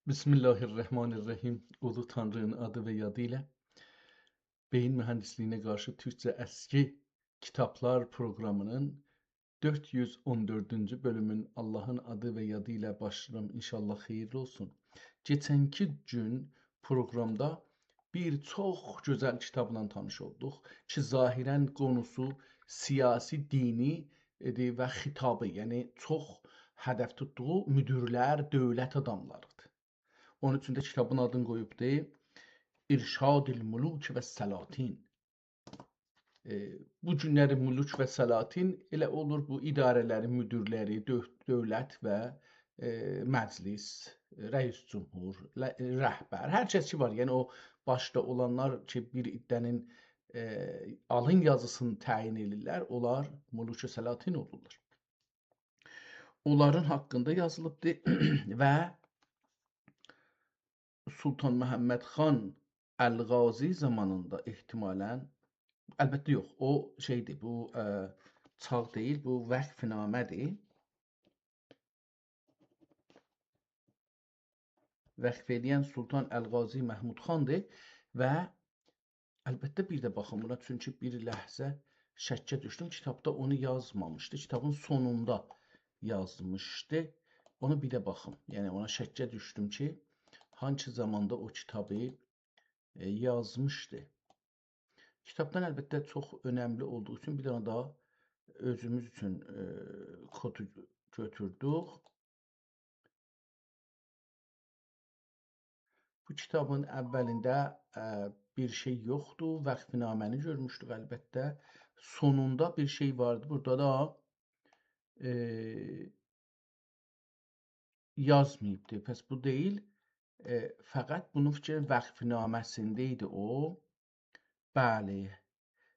Bismillahirrahmanirrahim. Ulu Tanrı'nın adı ve yadıyla beyin mühendisliğine karşı Türkçe eski kitaplar programının 414. bölümün Allah'ın adı ve yadıyla başlayalım. İnşallah hayırlı olsun. Geçenki gün programda bir çok güzel kitabla tanış olduq ki zahiren konusu siyasi, dini ve xitabı, yəni çox hədəf tutduğu müdürlər, dövlət adamlarıdır. Onun üçün də kitabın adını qoyubdu İrşadül Muluk və Səlatin. Bu günləri muluk və səlatin elə olur bu idarələrin müdürləri, dövlət və məclis, rəis cümhur, rəhbər, hər kəs ki var. Yəni o başda olanlar ki bir iddənin alın yazısını təyin edirlər, onlar muluk və səlatin olurlar. Onların haqqında yazılıbdır və Sultan Məhəmməd xan Əlqazi zamanında ehtimalən, əlbəttə yox, o şeydir, bu çağ deyil, bu vəqfnamədir. Vəqf edən Sultan Əlqazi Məhmud xandır və əlbəttə bir də baxın buna, çünki bir ləhzə şəkkə düşdüm, kitabda onu yazmamışdı, kitabın sonunda yazmışdı. Ona bir də baxın, yəni ona şəkkə düşdüm ki, hangi zamanda o kitabı yazmışdı. Kitabdan əlbəttə çox önəmli olduğu üçün bir dənə daha özümüz üçün kodu götürdük. Bu kitabın əvvəlində bir şey yoxdur. Vəqfnaməni görmüşdük əlbəttə. Sonunda bir şey vardı. Burada da yazmayıbdır. Pəs bu deyil. Fəqət bunun fikri vəqfnaməsində idi o. Bəli.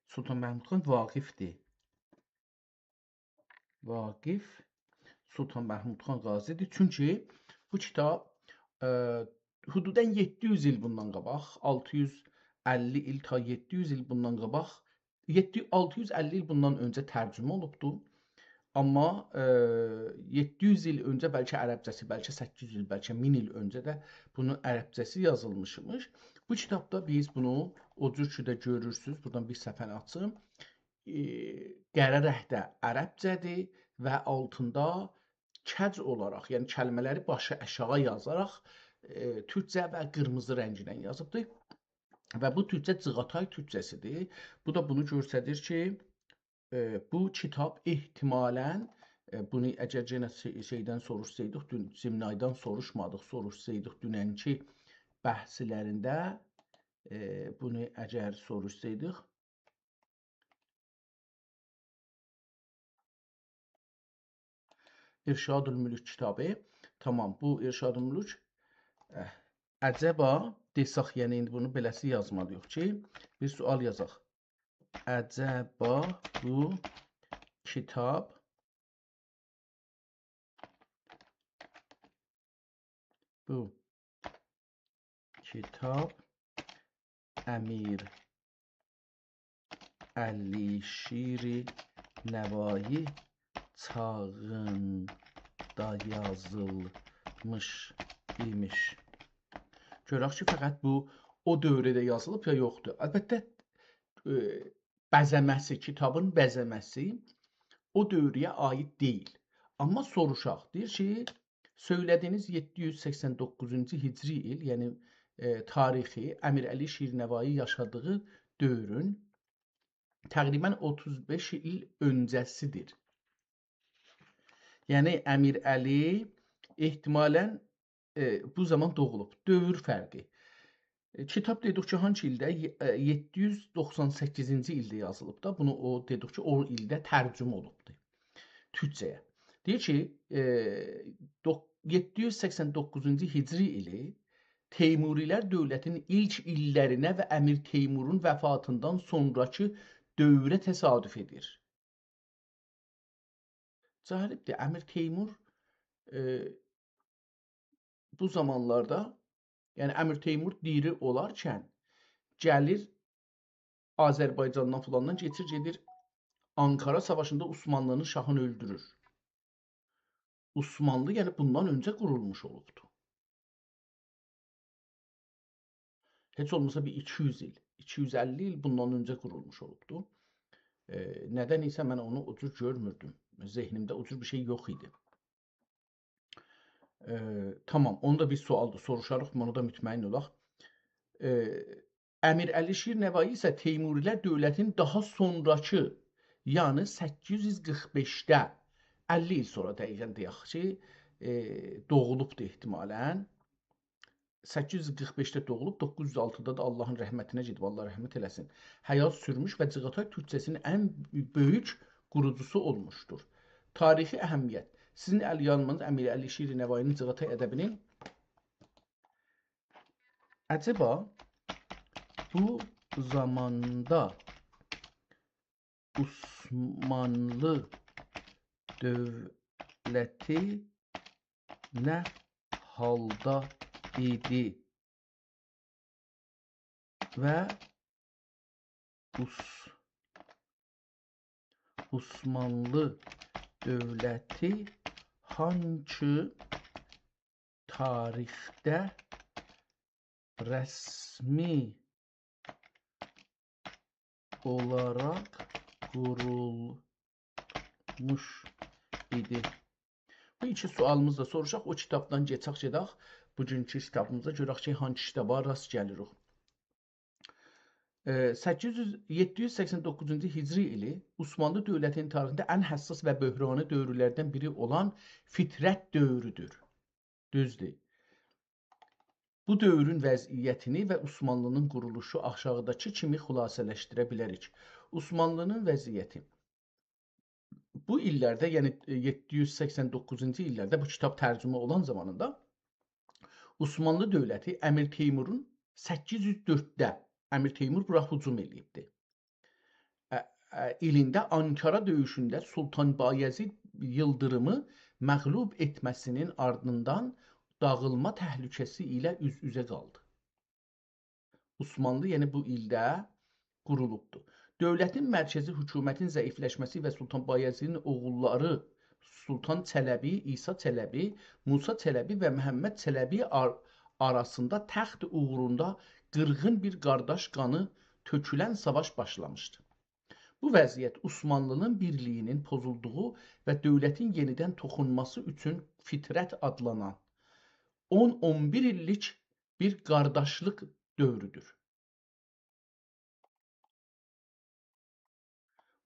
Sultan Məhmud xan Vaqifdir. Vaqif Sultan Məhmud xan Qazidir. Çünki bu kitab hududən 700 il bundan qabaq, 650 il ta 700 il bundan qabaq, 650 il bundan öncə tərcümə olubdur. Amma 700 il öncə bəlkə ərəbcəsi, bəlkə 800 il, bəlkə 1000 il öncə də bunun ərəbcəsi yazılmışmış. Bu kitabda biz bunu o cür ki də görürsünüz. Buradan bir səhifəni açım. Qərə rəhdə ərəbcədir və altında kəc olaraq, yəni kəlmələri başı aşağı yazaraq türkcə və qırmızı rəngilə yazıbdır. Və bu türkcə Cığatay türkcəsidir. Bu da bunu göstərir ki, bu kitab ehtimalən, bunu əgər yenə şeydən soruşsaydıq, Zimnaydan soruşsaydıq dünənki bəhslərində, bunu əgər soruşsaydıq, İrşadül Mülük kitabı, tamam, bu İrşadül Mülük, əcəba desaq, yəni indi bunu beləsi yazmalıyıq ki, bir sual yazaq. Əcəba bu kitab Əmir Əli Şiri Nəvai çağında yazılmış imiş. Görək ki, fəqət bu o dövrdə yazılıb ya yoxdur. Əlbəttə, bəzəməsi, kitabın bəzəməsi o dövrəyə aid deyil. Amma soruşaq, deyir ki, söylədiyiniz 789-cu hicri il, yəni tarixi Əmir Əli Şirnəvai yaşadığı dövrün təqribən 35 il öncəsidir. Yəni Əmir Əli ehtimalən bu zaman doğulub. Dövr fərqi. Kitab dedik ki, hangi ildə? 798-ci ildə yazılıb da. Bunu o dedik ki, o ildə tərcümə olubdur türkcəyə. Deyir ki, 789-cu hicri ili Teymurilər dövlətinin ilk illərinə və Əmir Teymurun vəfatından sonraki dövrə təsadüf edir. Cəlibdir, Əmir Teymur bu zamanlarda, yəni Əmir Teymur diri olarkən gəlir Azərbaycandan filandan gedir Ankara savaşında Osmanlının şahını öldürür. Osmanlı yəni bundan öncə qurulmuş olubdur. Heç olmasa bir 200 il, 250 il bundan öncə qurulmuş olubdu. Nədən isə mən onu o cür görmürdüm. Zehnimdə o cür bir şey yox idi. Tamam, onu da bir sualdır. Soruşarıq, onu da mütməyin olaq. Əmir Əli Şir Nəvai isə Teymurilər dövlətinin daha sonrakı, yəni 845-də 50 il sonra dəqiqən deyək ki, doğulubdur ehtimalən. 845-də doğulub, 906-da da Allahın rəhmətinə gedib, Allah rəhmət eləsin. Həyat sürmüş və Cığatay türkçəsinin ən böyük qurucusu olmuşdur. Tarixi əhəmiyyət. Sizin əl yanmanız Əmir Əli Şir Nəvainin Cığatay ədəbinin acaba bu zamanda Osmanlı dövləti nə halda idi və Osmanlı dövləti hangi tarixdə rəsmi olaraq qurulmuş idi? Bu iki sualımızı da soruşaq, o kitabdan gedək bugünkü kitabımıza görək ki, hangi kitaba rast gəlirik. 789-cu Hicri ili Osmanlı dövlətinin tarixində ən həssas və böhrani dövrlərdən biri olan fitrət dövrüdür. Düzdür. Bu dövrün vəziyyətini və Osmanlının quruluşu aşağıdakı kimi xülasələşdirə bilərik. Osmanlının vəziyyəti. Bu illərdə, yəni 789-cu illərdə bu kitab tərcümə olan zamanında Osmanlı dövləti Əmir Teymurun 804-də Əmir Teymur bura hücum eləyibdi. İlində Ankara döyüşündə Sultan Bayezid Yıldırımı məğlub etməsinin ardından dağılma təhlükəsi ilə üz-üzə qaldı. Osmanlı yəni bu ildə qurulubdur. Dövlətin mərkəzi hökumətin zəifləşməsi və Sultan Bayezidin oğulları Sultan Çələbi, İsa Çələbi, Musa Çələbi və Məhəmməd Çələbi arasında təxt uğrunda qırğın bir qardaş qanı tökülən savaş başlamışdı. Bu vəziyyət Osmanlının birliyinin pozulduğu və dövlətin yenidən toxunması üçün fitrət adlanan 10-11 illik bir qardaşlıq dövrüdür.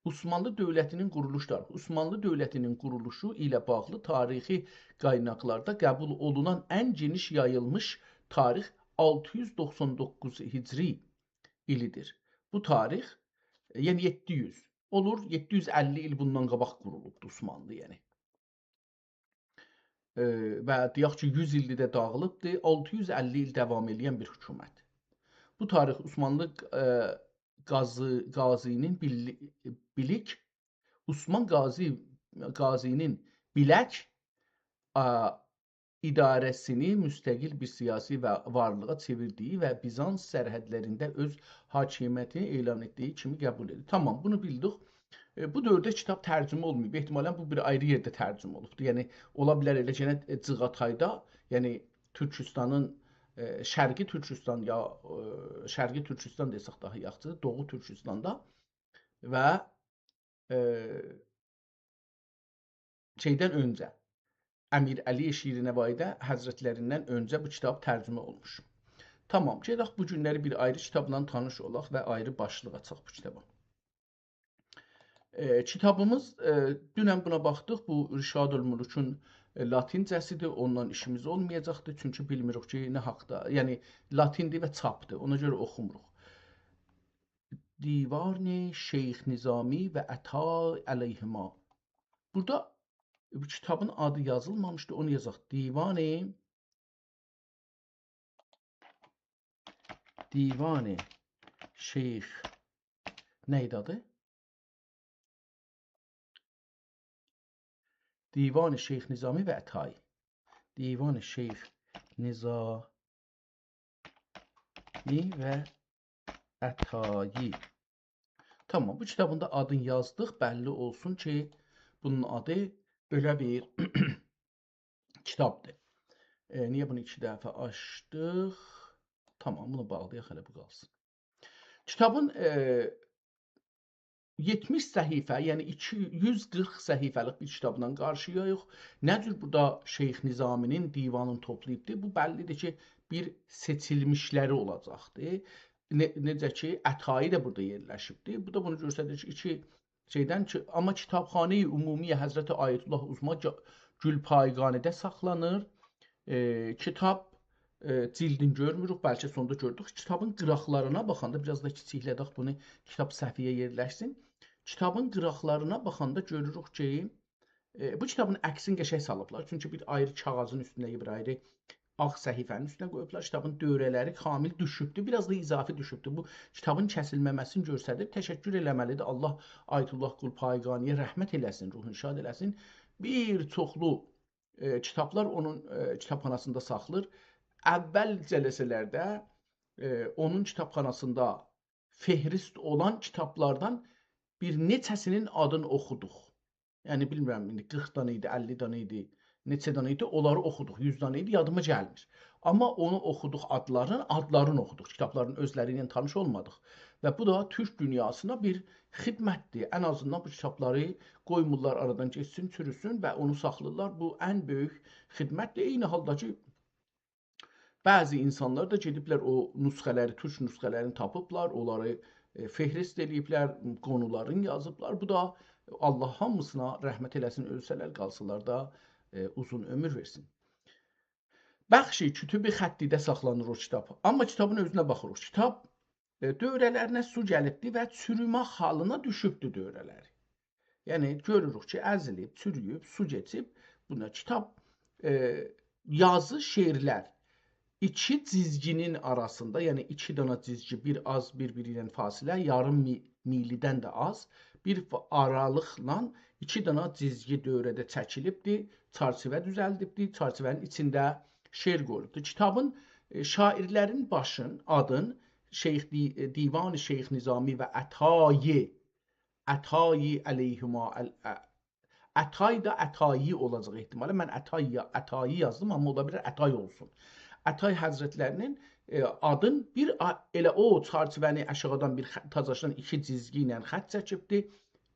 Osmanlı dövlətinin quruluş tarixi. Osmanlı dövlətinin quruluşu ilə bağlı tarixi qaynaqlarda qəbul olunan ən geniş yayılmış tarix 699 Hicri ilidir. Bu tarix, yəni 700 olur, 750 il bundan qabaq qurulubdur Osmanlı, yəni. Və deyək ki, 100 ildir də dağılıbdır, 650 il davam edən bir hökumət. Bu tarix Osmanlı Qazinin bilik, Osman Qazinin bilək idarəsini müstəqil bir siyasi varlığa çevirdiyi və Bizans sərhədlərində öz hakimiyyətini elan etdiyi kimi qəbul edir. Tamam, bunu bildik. Bu dövrdə kitab tərcümə olmayıb. Ehtimalən bu bir ayrı yerdə tərcümə olubdur. Yəni, ola bilər elə ki, Cığatayda, yəni Türkistanın Şərqi Türkistan ya Şərqi Türkistan desək daha yaxşıdır, Doğu Türkistanda və şeydən öncə Əmir Əli Şir Nəvaidə həzrətlərindən öncə bu kitab tərcümə olmuş. Tamam, gedək bu günləri bir ayrı kitabla tanış olaq və ayrı başlıq açaq bu kitaba. Kitabımız, dünən buna baxdıq, bu Rişadül Mülkün latincəsidir, ondan işimiz olmayacaqdır, çünki bilmirik ki, nə haqda, yəni latindir və çapdır, ona görə oxumuruq. Divan-ı Şeyx Nizami və Əta əleyhima. Burada bu kitabın adı yazılmamışdı, onu yazaq. Divan-ı Şeyx neydi adı? Divan-ı Şeyx Nizami və Ətai. Divan-ı Şeyx Nizami və Ətai. Tamam, bu kitabında adını yazdıq, bəlli olsun ki, bunun adı belə bir kitabdır. Niyə bunu iki dəfə açdıq? Tamam, bunu bağlayaq, hələ bu qalsın. Kitabın 70 səhifə, yəni 240 səhifəlik bir kitabla qarşıyayıq. Nə cür burada Şeyx Nizaminin divanını toplayıbdır? Bu bəllidir ki, bir seçilmişləri olacaqdır. Necə ki, Ətai də burada yerləşibdir. Bu da bunu göstərir ki, iki şeydən ki, amma Kitabxane-i Ümumiyyə Həzrəti Ayətullah Uzma Gülpayğanidə saxlanır. Kitab cildin görmürük, bəlkə sonda gördük. Kitabın qıraqlarına baxanda, biraz da kiçiklədək bunu, kitab səhviyyə yerləşsin. Kitabın qıraqlarına baxanda görürük ki, bu kitabın əksini qəşəng salıblar. Çünki bir ayrı kağızın üstünə, bir ayrı ağ səhifənin üstünə qoyublar. Kitabın dövrələri kamil düşübdür, biraz da izafi düşübdür. Bu kitabın kəsilməməsini göstərir. Təşəkkür eləməlidir. Allah Ayətullah Gülpayğaniyə rəhmət eləsin, ruhunu şad eləsin. Bir çoxlu kitablar onun kitabxanasında saxlır. Əvvəl cələsələrdə onun kitabxanasında fehrist olan kitablardan bir neçəsinin adını oxuduq. Yəni bilmirəm, indi 40 dana idi, 50 dana idi, neçə dana idi, onları oxuduq, 100 dana idi, yadıma gəlmir. Amma onu oxuduq, adlarını oxuduq, kitabların özləri ilə tanış olmadıq. Və bu da türk dünyasına bir xidmətdir. Ən azından bu kitabları qoymurlar, aradan geçsin, çürüsün və onu saxlayırlar. Bu ən böyük xidmətdir. Eyni halda ki, bəzi insanlar da gediblər o nüsxələri, türk nüsxələrini tapıblar, onları fehrist eləyiblər, qonularını yazıblar. Bu da Allah hamısına rəhmət eləsin, ölsələr, qalsalar da uzun ömür versin. Bəxşi kütüb-i xəttidə saxlanır o kitab. Amma kitabın özünə baxırıq. Kitab dövrələrinə su gəlibdir və çürümə halına düşübdür dövrələri. Yəni görürük ki, əzilib, çürüyüb, su keçib. Buna kitab yazı şeirlər. İki cizginin arasında, yəni iki dana cizgi, bir az bir-biri ilə fasilə, yarım milidən də az, bir aralıqla iki dana cizgi dövrədə çəkilibdir, çarçivə düzəldibdir, çarçivənin içində şeir qoyulubdur. Kitabın şairlərin başın, adın Divan-ı Şeyx Nizami və Ətai əleyhüma Ətai da Ətai olacaq ehtimalə. Mən Ətai yazdım, amma ola bilər Ətai olsun. Ətai Həzrətlərinin adın bir elə o çarçivəni aşağıdan bir tazaşdan iki cizgi ilə xətt çəkibdir.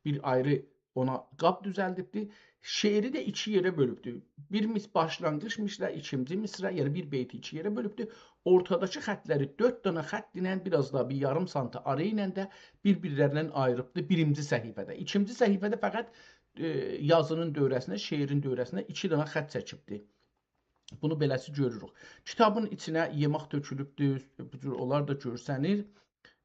Bir ayrı ona qab düzəldibdir. Şeiri də iki yerə bölübdür. Bir başlanğıc misrə, ikinci misrə, yəni bir beyti iki yerə bölübdür. Ortadakı xətləri 4 dənə xətt ilə biraz da bir yarım santı arı ilə də bir-birlərindən ayırıbdır birinci səhifədə. İkinci səhifədə fəqət yazının dövrəsinə, şeirin dövrəsinə 2 dənə xətt çəkibdir. Bunu beləsi görürük. Kitabın içinə yemək tökülübdür, bu cür onlar da görsənir.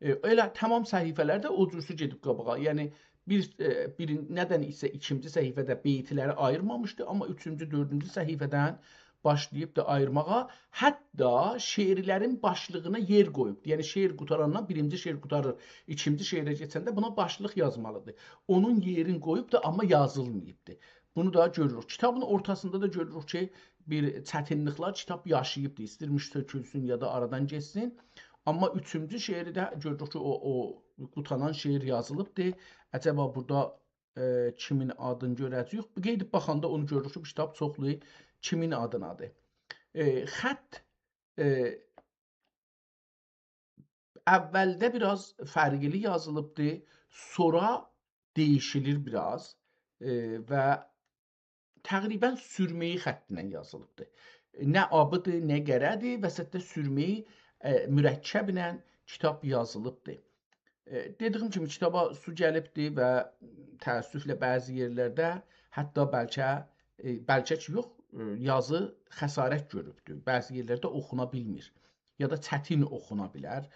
Elə tamam səhifələrdə o cürsü gedib qabağa. Yəni nədən isə ikinci səhifədə beytləri ayırmamışdı, amma üçüncü, dördüncü səhifədən başlayıb da ayırmağa, hətta şeirlərin başlığına yer qoyubdur. Yəni şeir qutarandan birinci şeir qutarır, ikinci şeirə keçəndə buna başlıq yazmalıdır. Onun yerin qoyub da, amma yazılmayıbdır. Bunu da görürük. Kitabın ortasında da görürük ki, bir çətinliklər kitab yaşayıbdır. İstirmiş sökülsün ya da aradan geçsin. Amma üçüncü şeiri də görürük ki, o qutanan şeir yazılıbdır. Əcəba burada kimin adını görəcəyik? Qeydib baxanda onu görürük ki, bu kitab çoxlu kimin adınadır. Xətt əvvəldə biraz fərqli yazılıbdır. Sonra değişilir biraz və təqribən sürməyi xəttinə yazılıbdır. Nə abıdır, nə qərədir, vəsətdə sürməyi mürəkkəblə kitab yazılıbdır. Dediyim kimi kitaba su gəlibdir və təəssüflə bəzi yerlərdə hətta bəlkə ki yox, yazı xəsarət görübdür. Bəzi yerlərdə oxuna bilmir ya da çətin oxuna bilər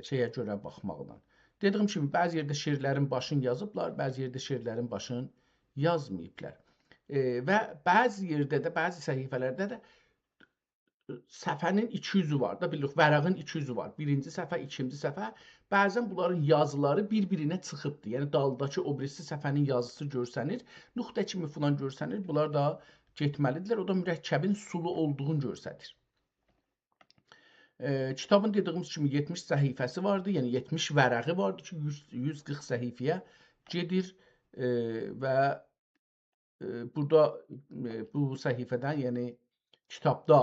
şeyə görə baxmaqla. Dediyim kimi bəzi yerdə şeirlərin başını yazıblar, bəzi yerdə şeirlərin başını yazmayıblar. Və bəzi yerdə də, bəzi səhifələrdə də səfənin 200-ü var da, bilirik, vərəqin 200-ü var. Birinci səfə, ikinci səfə. Bəzən bunların yazıları bir-birinə çıxıbdır. Yəni daldakı o birisi səfənin yazısı görsənir, nöqtə kimi falan görsənir. Bunlar da getməlidirlər. O da mürəkkəbin sulu olduğunu göstərir. Kitabın dediyimiz kimi 70 səhifəsi vardı, yəni 70 vərəqi vardı ki, 140 səhifəyə gedir və burada bu səhifədən, yəni kitabda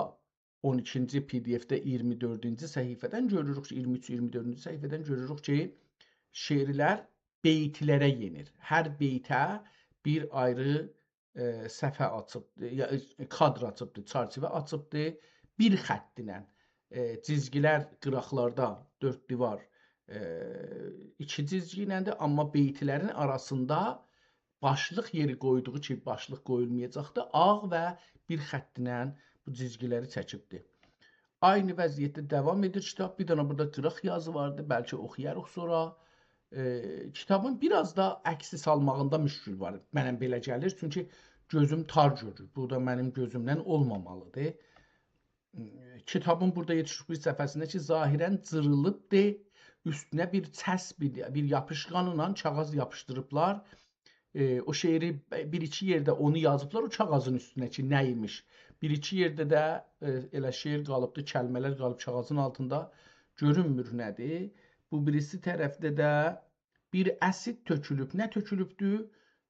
12-ci PDF-də 24-cü səhifədən görürük ki, 23-24-cü səhifədən görürük ki, şeirlər beytlərə yenir. Hər beytə bir ayrı səhifə açıbdır, kadr açıbdır, çərçivə açıbdır. Bir xəttinə cizgilər qıraqlarda 4 divar 2 cizgi iləndir, amma beytlərin arasında başlıq yeri qoyduğu ki, başlıq qoyulmayacaqdır, ağ və bir xəttinə bu cizgiləri çəkibdir. Aynı vəziyyətdə davam edir kitab. Bir dənə burada qırıq yazı vardı, bəlkə oxuyarıq sonra. Kitabın biraz da əksi salmağında müşkül var. Mənə belə gəlir, çünki gözüm tar görür. Bu da mənim gözümdən olmamalıdır. Kitabın burada yetişik bir səhifəsində ki, zahirən cırılıbdır. Üstünə bir bir yapışqanla kağız yapışdırıblar. O şeiri bir-iki yerdə onu yazıblar o kağızın üstünə ki, nə imiş. Bir-iki yerdə də elə şeir qalıbdır, kəlmələr qalıb kağızın altında görünmür nədir. Bu birisi tərəfdə də bir əsid tökülüb. Nə tökülübdür?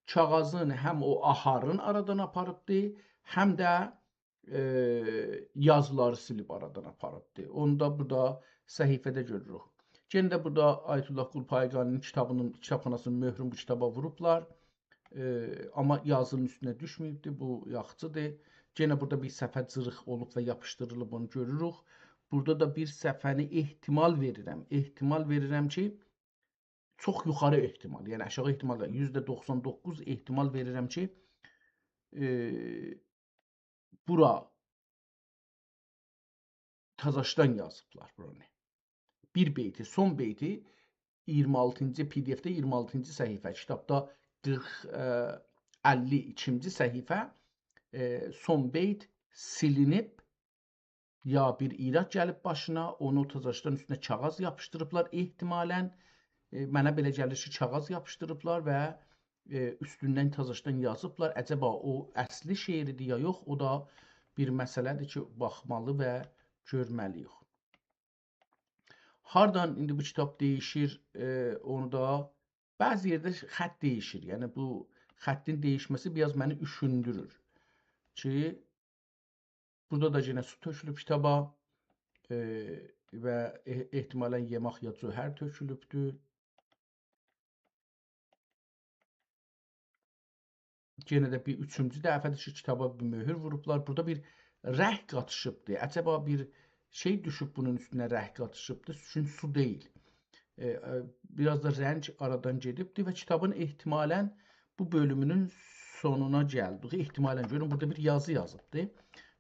Kağızın həm o aharın aradan aparıbdır, həm də yazıları silib aradan aparıbdır. Onu da burada səhifədə görürük. Yenə də burada Ayətullah Qulpayqaninin kitabxanasının möhrünü bu kitaba vurublar. Amma yazının üstünə düşməyibdir, bu yaxçıdır. Yenə burada bir səhifə cırıq olub və yapışdırılıb, onu görürük. Burada da bir səhifəni ehtimal verirəm. Ehtimal verirəm ki, çox yuxarı ehtimal, yəni aşağı ehtimal, %99 ehtimal verirəm ki, bura Tazaşdan yazıblar buranı. Bir beyti, son beyti 26-cı PDF-də 26-cı səhifə, kitabda 52-ci səhifə, son beyt silinib, ya bir irad gəlib başına, onu Tazaşdan üstünə kağız yapışdırıblar ehtimalən. Mənə belə gəlir ki, kağız yapışdırıblar və üstündən Tazaşdan yazıblar. Əcəba o əsli şeiridir ya yox, o da bir məsələdir ki, baxmalı və görməliyik. Hardan indi bu kitab dəyişir, onu da bəzi yerdə xətt dəyişir. Yəni bu xəttin dəyişməsi biraz məni üşündürür. Ki, burada da yenə su tökülüb kitaba və ehtimalən yemək ya cöhər tökülübdür. Yenə də bir üçüncü dəfədir ki, kitaba bir möhür vurublar. Burada bir rəh qatışıbdır. Əcəba bir şey düşüb bunun üstünə rəh qatışıbdır. Çünki su deyil. Biraz da rəng aradan gedibdir və kitabın ehtimalən bu bölümünün sonuna gəldik. Ehtimalən görün, burada bir yazı yazıbdır.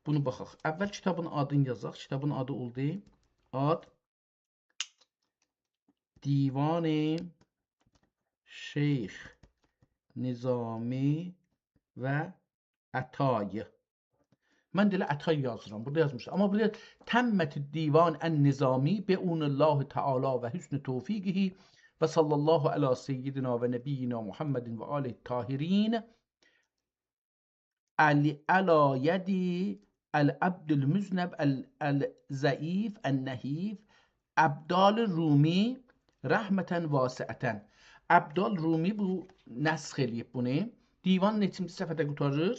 Bunu baxaq. Əvvəl kitabın adını yazaq. Kitabın adı oldu. Ad Divan-ı Şeyx Nizami və Ətayı. Mən də elə Ətay yazıram. Burada yazmışlar. Amma burada Təmmət-i Divan ən-Nizami be'unəllahi Teala və hüsnü tevfiqihi və sallallahu alə seyyidina və nəbiyyina Muhammedin və aleyh tahirin ələ yədi əl-əbdül müznəb əl-zəif ən-nəhif Əbdal Rumi rəhmətən vasiətən. Əbdal Rumi bu nəsx eləyib bunu. Divan neçinci səhifədə qurtarır?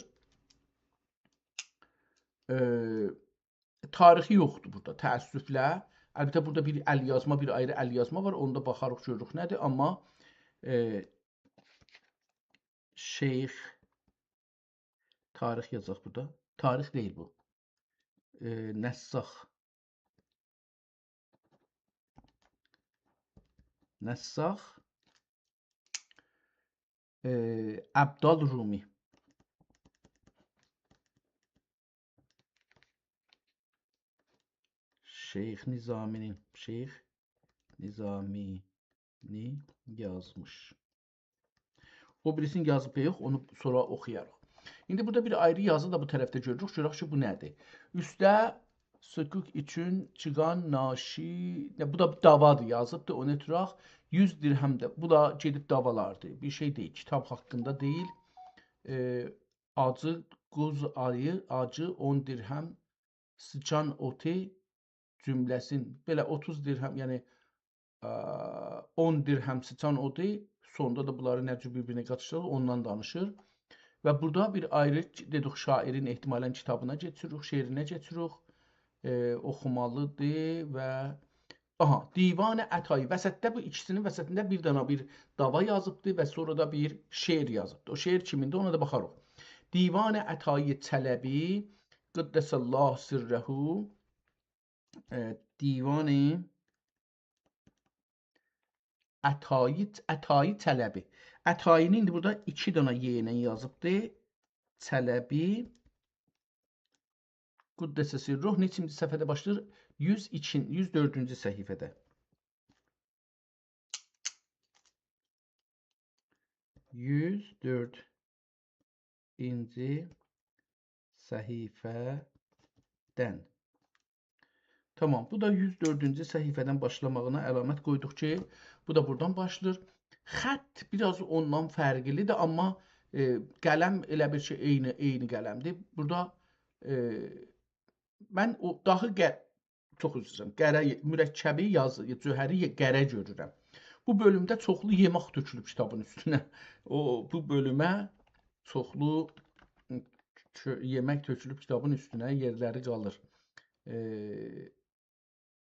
Tarixi yoxdur burada, təəssüflə. Əlbəttə, burada bir əl yazma, bir ayrı əl yazma var. Onda baxarıq, görürük nədir. Amma Şeyx tarix yazaq burada. Tarix deyil bu. Nəssax. Nəssax. Əbdal Rumi. Şeyx Nizamini yazmış. O birisini yazıb yox, onu sonra oxuyarıq. İndi burada bir ayrı yazı da bu tərəfdə görürük. Görürük ki, bu nədir? Üstdə sükuk üçün çıqan naşi, bu da davadır yazıbdır. Onu ötürək 100 dirhəmdə. Bu da gedib davalardır. Bir şey deyil. Kitab haqqında deyil. Acı quz ayı, acı 10 dirhəm, sıçan oti cümləsin. Belə 30 dirhəm, yəni 10 dirhəm sıçan oti. Sonda da bunları necə bir-birinə qatışdırır, ondan danışır. Və burada bir ayrı dedik şairin ehtimalən kitabına geçirik, şeirinə geçirik. oxumalıdır və aha, Divan-ı Ətai. Vəsətdə bu ikisinin vəsətində bir dənə bir dava yazıbdır və sonra da bir şeir yazıbdır. O şeir kimindir ona da baxarıq. Divan-ı Ətai Çələbi Qəddəsəllahu sirrəhu Divan-ı Ətai Çələbi. Ətayini indi burada 2 dənə y ilə yazıbdır. Çələbi Qəddəsə sirruh neçinci səhifədə başlayır? 104-cü səhifədə. 104-cü səhifədən. Tamam, bu da 104-cü səhifədən başlamağına əlamət qoyduq ki, bu da buradan başlayır. Xətt biraz ondan fərqlidir, amma qələm elə bir şey eyni qələmdir. Burada mən o daxı çox üzr istəyirəm, mürəkkəbi cövhəri qərə görürəm. Bu bölümdə çoxlu yemək tökülüb kitabın üstünə. Bu bölümə çoxlu yemək tökülüb kitabın üstünə, yerləri qalır.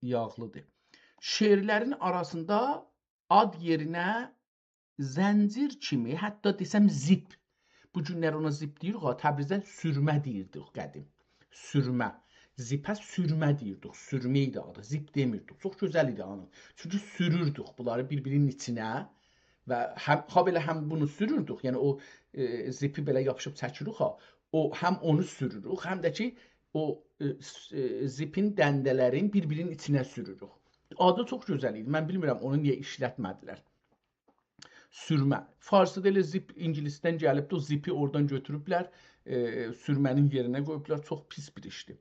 Yağlıdır. Şeirlərin arasında ad yerinə zəncir kimi, hətta desəm zip. Bu günlər ona zip deyirik, Təbrizdə sürmə deyirdik qədim. Sürmə. Zipə sürmə deyirdik. Sürmə idi adı. Zip demirdik. Çox gözəl idi anı. Çünki sürürdük bunları bir-birinin içinə və belə həm bunu sürürdük. Yəni o zipi belə yapışıb çəkirik, o həm onu sürürük, həm də ki o zipin dəndələrin bir-birinin içinə sürürük. Adı çox gözəl idi. Mən bilmirəm onu niyə işlətmədilər. Sürmə. Farsıda elə zip ingilisdən gəlibdi, o zipi oradan götürüblər, sürmənin yerinə qoyublar. Çox pis bir işdir.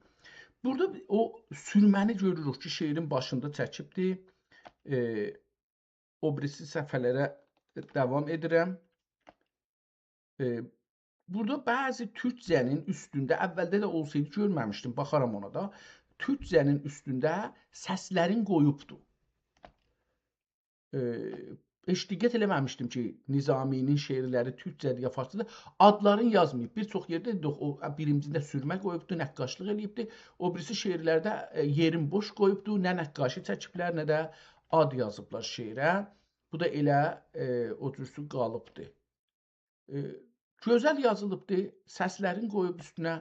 Burada o sürməni görürük ki, şeirin başında çəkibdir. O birisi səhifələrə davam edirəm. Burada bəzi türkcənin üstündə, əvvəldə də olsaydı görməmişdim, baxaram ona da. Türkcənin üstündə səslərin qoyubdur. Heç diqqət eləməmişdim ki, Nizaminin şeirləri türkcədir ya farsıdır. Adların yazmayıb. Bir çox yerdə o birincində sürmə qoyubdur, nəqqaşlıq eləyibdir. O birisi şeirlərdə yerin boş qoyubdur, nə nəqqaşı çəkiblər, nə də ad yazıblar şeirə. Bu da elə o cürsü qalıbdır. Gözəl yazılıbdır. Səslərin qoyub üstünə.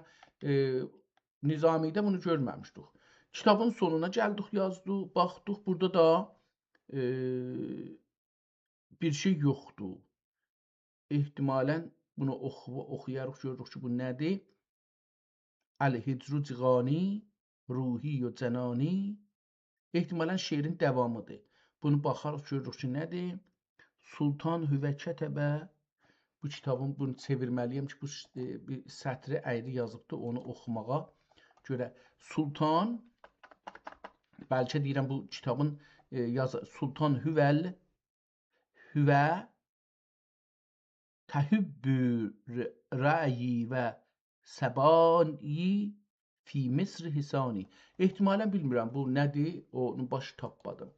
Nizamidə bunu görməmişdik. Kitabın sonuna gəldik, yazdıq, baxdıq. Burada da bir şey yoxdur. Ehtimalən bunu oxuyarıq, görürük ki, bu nədir? Əl-Hicru Ciğani, Ruhi və Cənani. Ehtimalən şeirin davamıdır. Bunu baxarıq, görürük ki, nədir? Sultan Hüvə Kətəbə. Bu kitabın, bunu çevirməliyəm ki, bu bir sətri əyri yazıbdır, onu oxumağa görə. Sultan, bəlkə deyirəm bu kitabın Sultan Hüvəl Hüvə Təhübbü rəyi və səbani fi Misr Hisani. Ehtimalən bilmirəm bu nədir, onu baş tapmadım.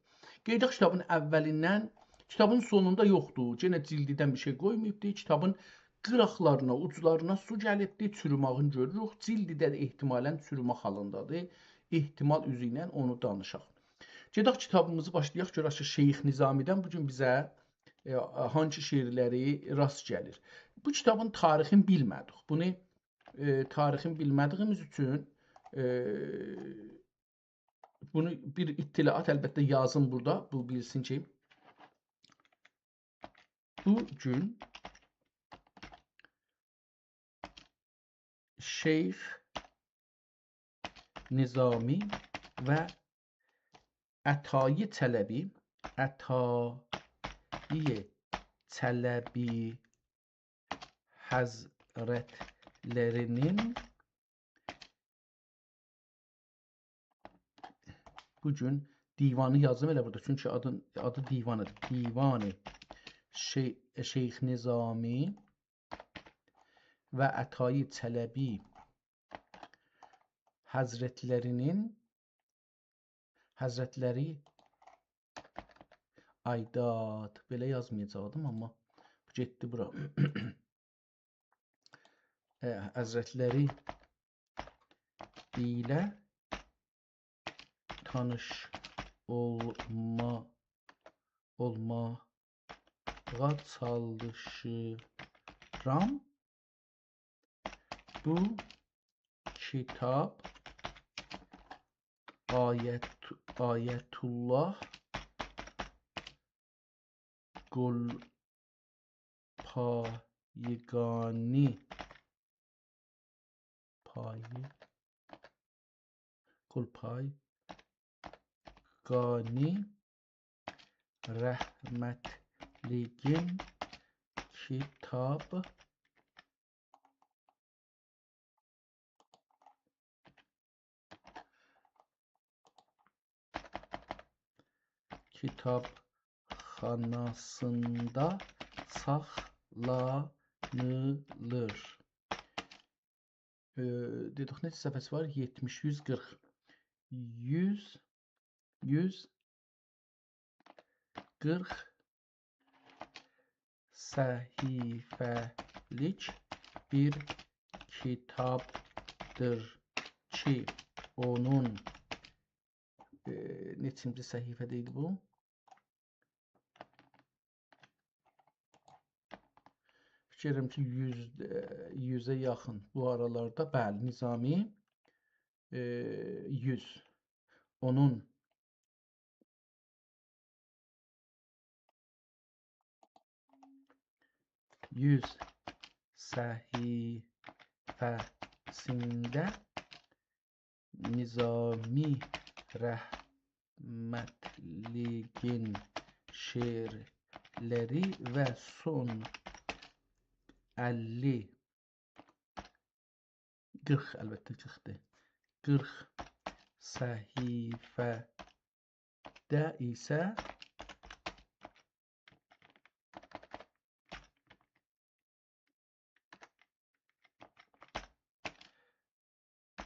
Qeydaq kitabın əvvəlindən, kitabın sonunda yoxdur. Yenə cildidən bir şey qoymayıbdır. Kitabın qıraqlarına, uclarına su gəlibdir, çürümağını görürük. Cildidə də ehtimalən çürümə halındadır. Ehtimal üzü ilə onu danışaq. Gedək kitabımızı başlayaq, görək ki, Şeyx Nizamidən bugün bizə hangi şeirləri rast gəlir. Bu kitabın tarixini bilmədik. Bunu tarixini bilmədiyimiz üçün bunu bir ittilaat əlbəttə yazın burada. Bu bilsin ki, bu gün Şeyx Nizami və Ətai Çələbi Həzrətlərinin bugün divanı yazdım elə burada. Çünki adı divanıdır. Divanı Şeyx Nizami və Ətai Çələbi Həzrətləri Aydat. Belə yazmayacaqdım, amma getdi bura. Həzrətləri ilə tanış olmağa çalışıram. Bu kitap Ayetullah Gulpayegani rahmetligin kitabxanasında saxlanılır. Dedik neçə səfhəsi var? 70, 140. 140 səhifəlik bir kitabdır ki, onun neçinci səhifədeydi bu? Fikirlərim ki, 100-ə yaxın bu aralarda. Bəli, Nizami 100. Onun 100 səhifəsində Nizami rəhmətligin şeirləri və son 50 40 əlbəttə 40-dır. 40 səhifədə isə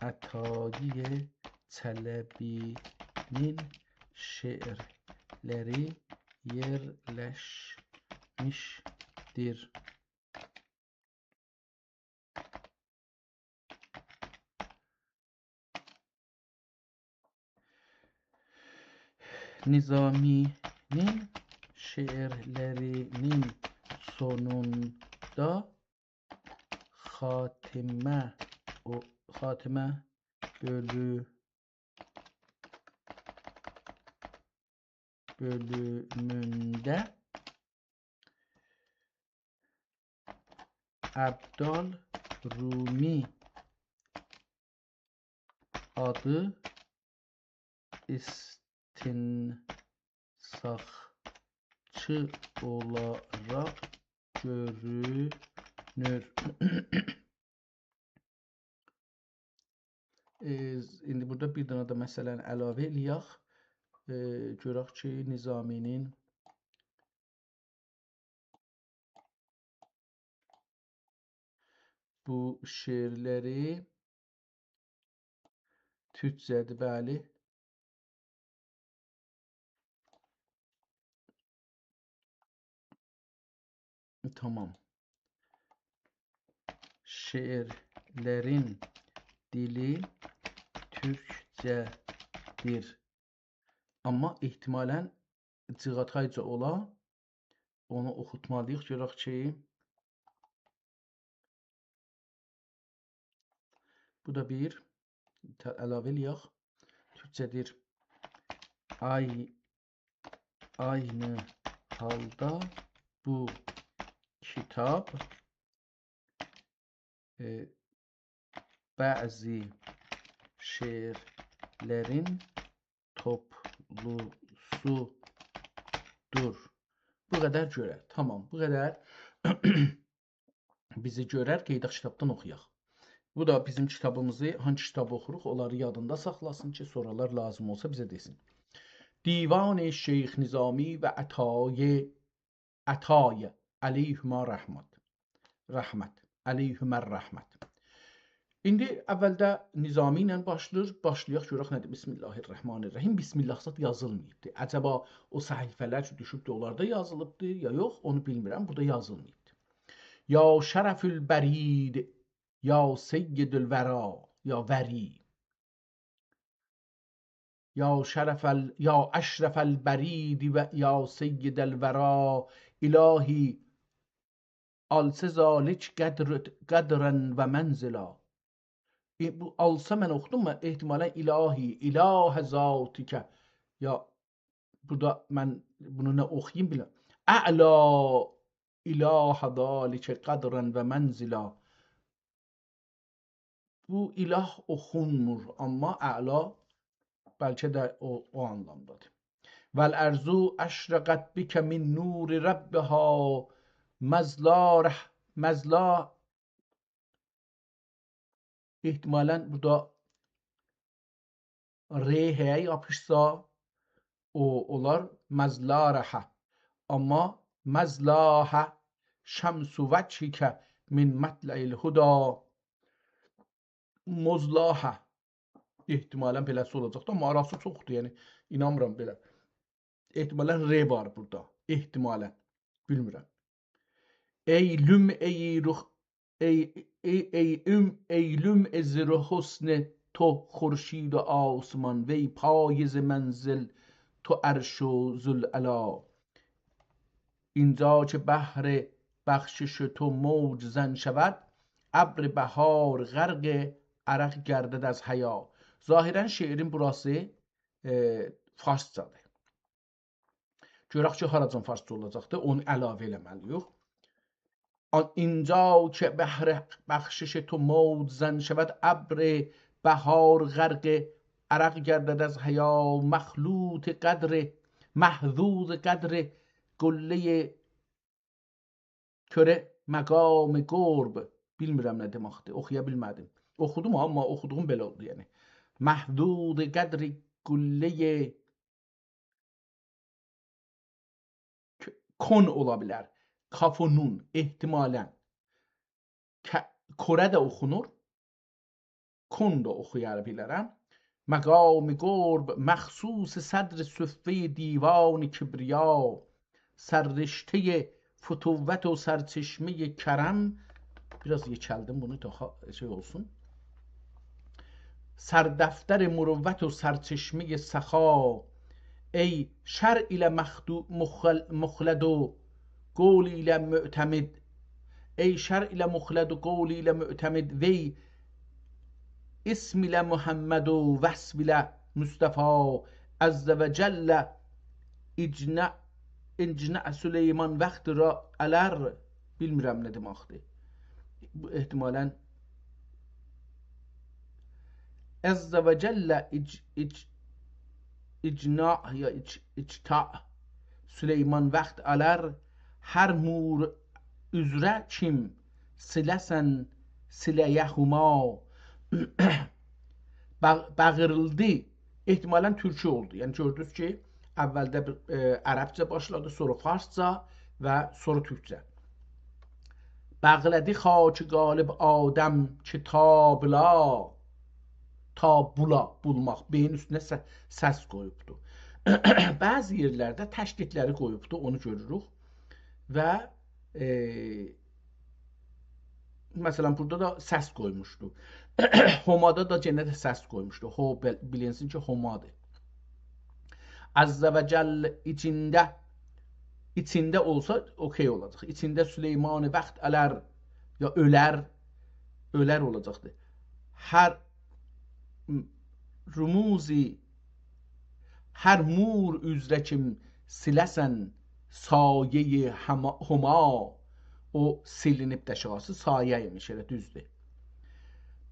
Ətai Çələbinin şeirləri yerləşmişdir. Nizami'nin şeirlerinin sonunda Hatime bölümünde Abdal Rumi adı istinsakçı olarak görünür. İndi burada bir dənə də məsələni əlavə eləyək. Görək ki, Nizaminin bu şeirləri türkcədir, bəli. Tamam. Şeirlərin dili türkcədir. Amma ehtimalən Cığatayca ola, onu oxutmalıyıq. Görək ki, bu da bir əlavə eləyək. Türkcədir. Aynı halda bu kitap bazı şeirlerin toplusudur. Bu qədər görər. Tamam, bu qədər bizi görər. Qeydaq kitabdan oxuyaq. Bu da bizim kitabımızı, hangi kitabı oxuruq, onları yadında saxlasın ki, sonralar lazım olsa bizə desin. Divan Şeyx Nizami və Ətai Əleyhümə rəhmət. Əleyhümər rəhmət. İndi əvvəldə Nizami ilə başlayaq, görək nədir? Bismillahirrahmanirrahim. Bismillah zat yazılmayıbdır. Əcəba o səhifələr ki, düşübdür, onlarda yazılıbdır, ya yox, onu bilmirəm, burada yazılmayıbdır. Ya şərəfül bərid, ya seyyidül vəra, ya vəri. یا اشرف البرید و یا سید الورا الهی آلس ذالک قدرا و منزلا. Bu alsa mən oxudum mu? Ehtimalən ilahi, ilah zati ki. Ya burada mən bunu nə oxuyayım biləm. Əla ilah zalikə qədrən və mənzila. Bu ilah oxunmur, amma əla bəlkə də o anlamdadır. Vəl ərzu əşrəqət bikə min nuri rəbbəhə məzla ihtimalən burada R-yə yapışsa o olar məzlarəhə. Amma məzlahə şəmsu vəçhikə min mətləil huda mozlahə. İhtimalən beləsi olacaqdır, amma arası çoxdur, yəni inanmıram belə. İhtimalən R var burada, ihtimalən, bilmirəm. Eylüm ezir حسن تو خورشید و آسمان وی پاییز منزل تو عرش و ذوالعلا. اینجا که بحر بخشش تو موج زن شود ابر بهار غرق عرق گردد از حیا. Zahirən şeirin burası farscadır. Görək ki, haracan farsca olacaqdır, onu əlavə eləməliyik. اینجا که بحر بخشش تو موج زن شود ابر بهار غرق عرق گردد از حیا. مخلوط قدر محظوظ قدر گله köre məqam qurb. Bilmirəm nə deməkdir, oxuya bilmədim. Oxudum amma oxuduğum belə oldu yəni. Məhdud qədri gülləyə kon ola bilər. Kafonun ehtimalən. Korə də oxunur. Kon da oxuyar bilərəm. Məqam qurb məxsus sədr süffə divan kibriya. Sərriştə فتوت و سرچشمه کرم. biraz yekəldim bunu daha şey olsun. سردفتر مروت و سرچشمه سخا. ای شرع ile مخلد و قول ile معتمد. ای شرع ile مخلد و قول ile معتمد. وی اسم ile محمد و وصف ile مصطفى. عز و جل İncina Süleyman vaxtı alər. Bilmirəm nə deməkdir. Bu ehtimalən Əzzə və Cəllə icna ya icta Süleyman vaxt alər. Hər mur üzrə kim siləsən siləyə huma. Bağırıldı. Ehtimalən türkü oldu. Yəni gördünüz ki, əvvəldə ərəbcə başladı, sonra farsca və sonra türkcə. Bəğlədi xaç qalib Adəm kitabla. Tabula, bulmaq. Beyin üstünə səs qoyubdu. Bəzi yerlərdə təşdidləri qoyubdu, onu görürük. Və məsələn, burada da səs qoymuşdu. Homada da yenə də səs qoymuşdu. Ho bilinsin ki, homadır. Əzzə və Cəll içində olsa okey olacaq. İçində Süleyman vaxt ələr ya ölər olacaqdır. Hər rumuzi hər mur üzrə kim siləsən sayə huma. O silinib dəşası sayəymiş, elə düzdür.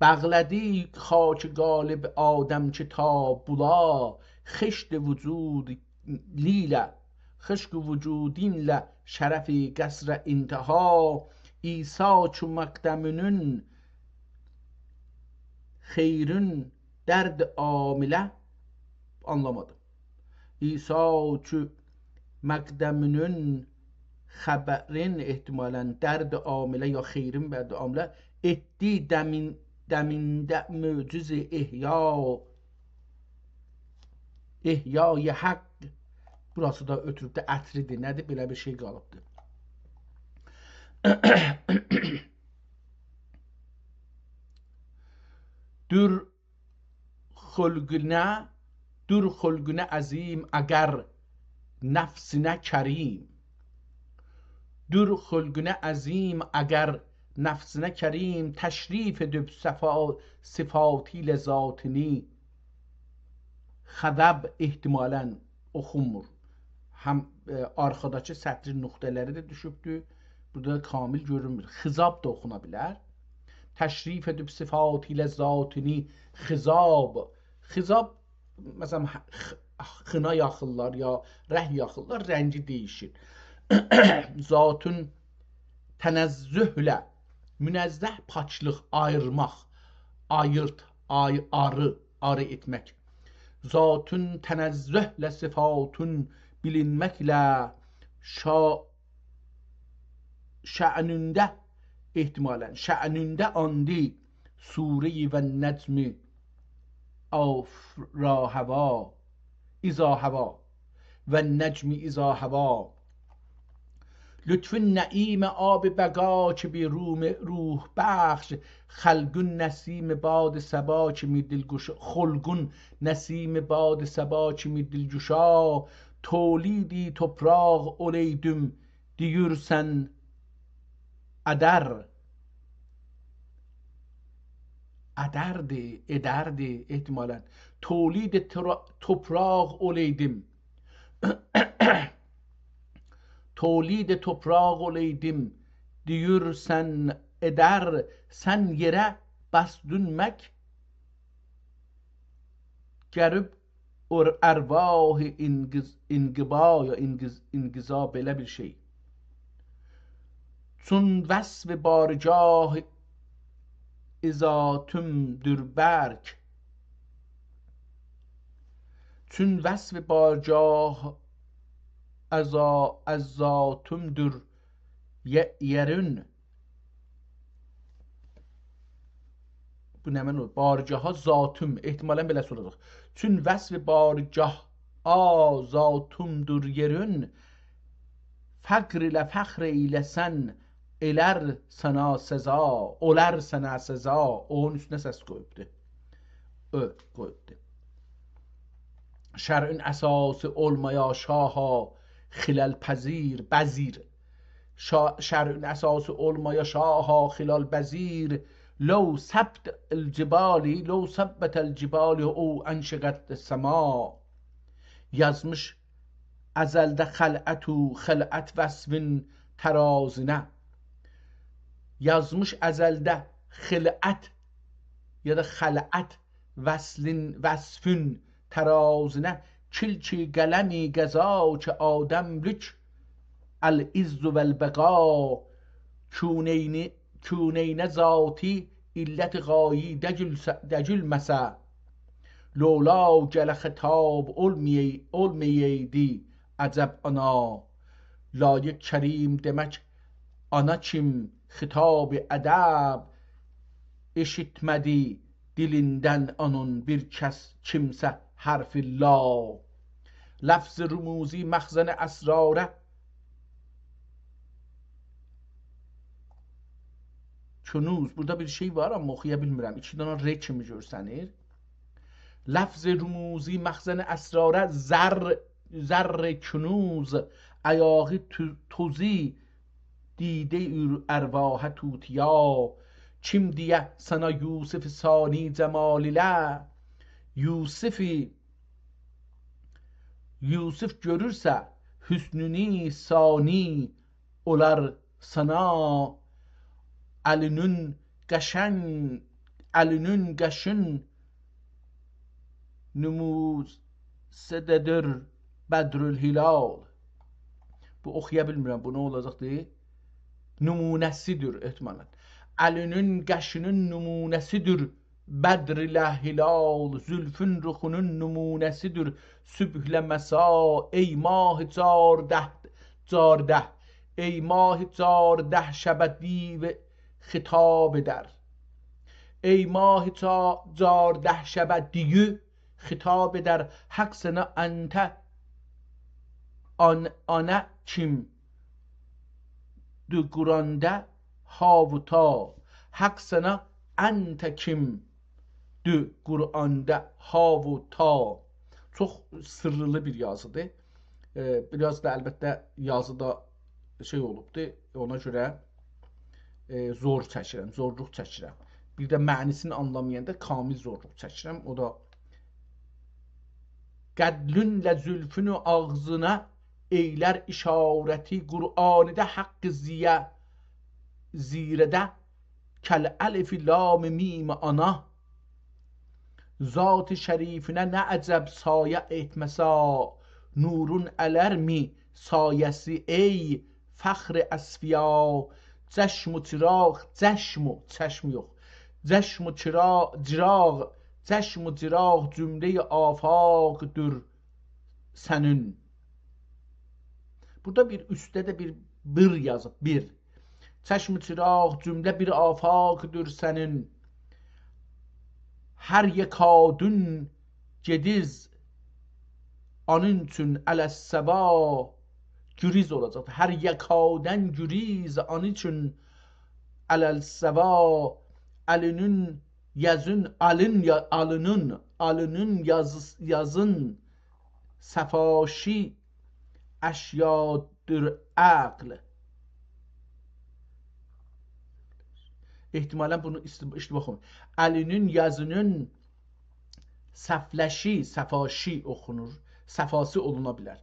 Bəğlədi xaç qalib Adəm kitabula. خشت وجود لیله خشک وجودینle şerefi qasr intiha. İsa çu məqdəmünün xeyrün dərd amilə. Anlamadım. İsa çu məqdəmünün xəbərin ehtimalən dərd amilə ya xeyrin bərd amilə. Etdi dəmində möcüz ihya. İhyai haqq. Burası da ötürüb də ətridir. Nədir? Belə bir şey qalıbdır. Dür xulqünə در خلقونه عظیم اگر نفسine کریم. در خلقونه عظیم اگر nefsine kerim teşrif edip sıfatıyla zatini xədəb ehtimalən oxunmur. Həm arxadakı sətrin nöqtələri də düşübdür. Burada kamil görünmür. Xizab da oxuna bilər. Təşrif edib sıfatıyla zatini xizab. Xizab məsələn xına yaxırlar ya rəh yaxırlar, rəngi dəyişir. Zatun tənəzzühlə münezzeh paçlıq, ayırmaq, ayırt, arı etmək. Zatun tənəzzühlə sıfatun bilinməklə şə'nündə ehtimalən, şə'nündə andi sure-i və necmi afra hava iza hava və necmi iza hava. لطف نعیم آب بقا که بی روح بخش خلگون نسیم باد سبا که می دلگشا خلگون نسیم باد سبا که می دلگشا تولیدی topraq olaydım deyirsən ederdi ehtimalen tolid topraq olaydım tolid topraq olaydım deyirsən eder sən yerə bəs dönmək gəlib ərvah inqiba ya inqiza belə bir şey. Çün vəsf bargah izatümdür berk. Çün vəsf bargah azatümdür yerün. Bu nə məna? Barcaha zatüm ehtimalən belə soracaq. Çün vəsf barcah azatümdür yerün. Fəqr ilə fəxr eyləsən elər sənə səza, olar sənə səza. Onun üstünə səs qoyubdur. Qoyubdur. Şər'in əsası olmaya şaha xilal pəzir, bəzir. Şər'in əsası olmaya şaha xilal bəzir. لو ثبت الجبال لو ثبت الجبال او انشقت السما. Yazmış əzəldə xələt vəsfin tərazinə. Yazmış əzəldə xilət ya da xələt vəsfin tərazinə. Kilki qələmi qəza ki adəmlük əl-izzu vəl-bəqa. Küneynə zati illət qayi dəcülməsə. Lola gələ xitab olməyəydi əcəb ana. Layiq kərim demək ana kim xitab ədəb. Eşitmədi dilindən onun bir kəs kimsə harfi la. Lafz rumuzi məxzən əsrarə. Künuz. Burada bir şey var ama oxuya bilmirəm. İki dana R kimi görsənir. Lafz rumuzi məxzən əsrarə zərr künuz. Ayağı tuzi دیده ارواح توتیا. Kim diye sana Yusuf sani cemal ile. Yusuf görürse hüsnünü sani olar sana. Elinin qəşin numusededir Bedrül Hilal. Bu oxuya bilmirəm. Bu nə olacaqdır? Numunəsidir ehtimalən. Əlinin qəşinin numunəsidir Bedrlə Hilal. Zülfün ruxunun numunəsidir Sübhlə məsa. Ey mah cardəh ey mah cardəh şəbə div xitab edər. Ey mah cardəh şəbə diyu xitab edər. Haqq sənə əntə ana kim du Quranda havuta. Haqq sənə əntə kim du Quranda havuta. Çox sırrılı bir yazıdır. Biraz da əlbəttə yazıda şey olubdur. Ona görə zor çəkirəm, zorluq çəkirəm. Bir də mənisini anlamayanda kamil zorluq çəkirəm. O da qədlünlə zülfünü ağzına eylər işarəti Qur'an'da haqq ziyə zirədə kəl əlif lam mim ana zat şərifinə nə əcəb sayə etməsə nurun ələr mi sayəsi ey fəxr əsfiya çəşm و çراغ چشم yox چشم و çراغ چشم و çراغ cümle afaqdır sənin. Burada bir üstdə də bir bir yazıb, bir. Çeşm-i çırağ cümle bir afaqdır sənin. Hər yekadün gediz onun üçün ələs-səva güriz olacaq. Hər yekadən güriz onun üçün ələl-səva əlinin yazın alının yazın səfaşi əşyadır əql. İhtimalən bunu iştiba oxum. Əlinin yazının səfləşi, səfaşi oxunur. Səfası oluna bilər.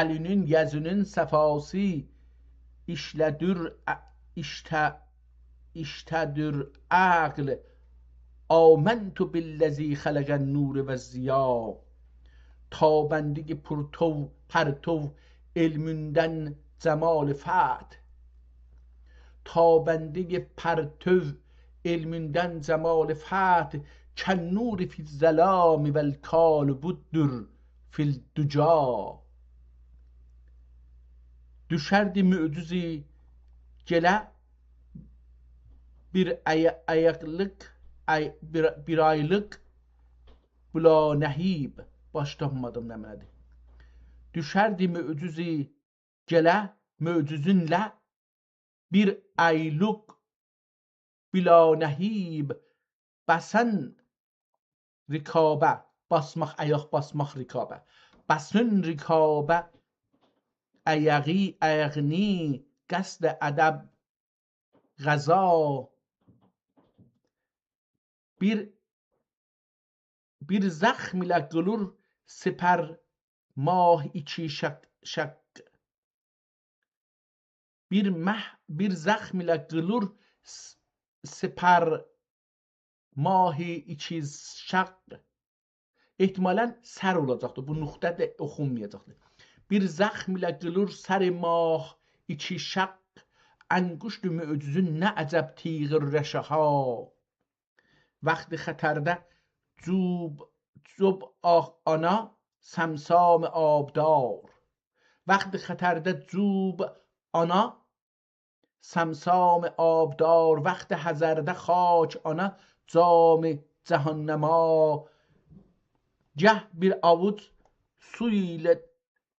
Əlinin yazının səfası iştədir əql. Aməntu billəzi xələqən nur və ziya. Tabəndigi pərtov ilmündən cəmal fət. Tabəndigi pərtov ilmündən cəmal fət. Kən nuri fi zəlami vəl kalbuddur fil düca. Düşərdi mücüzi gələ bir aylıq bula nəhib. Başlamadım nə mənadır. Düşərdi mücüzi gələ mücüzünlə bir aylıq bila nəhib bəsən rikabə basmaq ayaq basmaq rikabə bəsün rikabə ayağni qəsd ədəb qəza bir zəxm ilə qılır sipər mah içi şək bir zəxm ilə qılır sipər mahi içi şək. İhtimalən sər olacaqdır. Bu nöqtə də oxunmayacaqdır. Bir zəxm ilə qılır sər mah içi şək. Ənguştu mücüzün nə əcəb tiğir rəşəha. Vaxtı xətərdə cub ana səmsam abdar. Vaxtı xətərdə cub ana səmsam abdar. Vaxtı həzərdə xaç ana cam cəhənnəma. Gəh bir avuc su ilə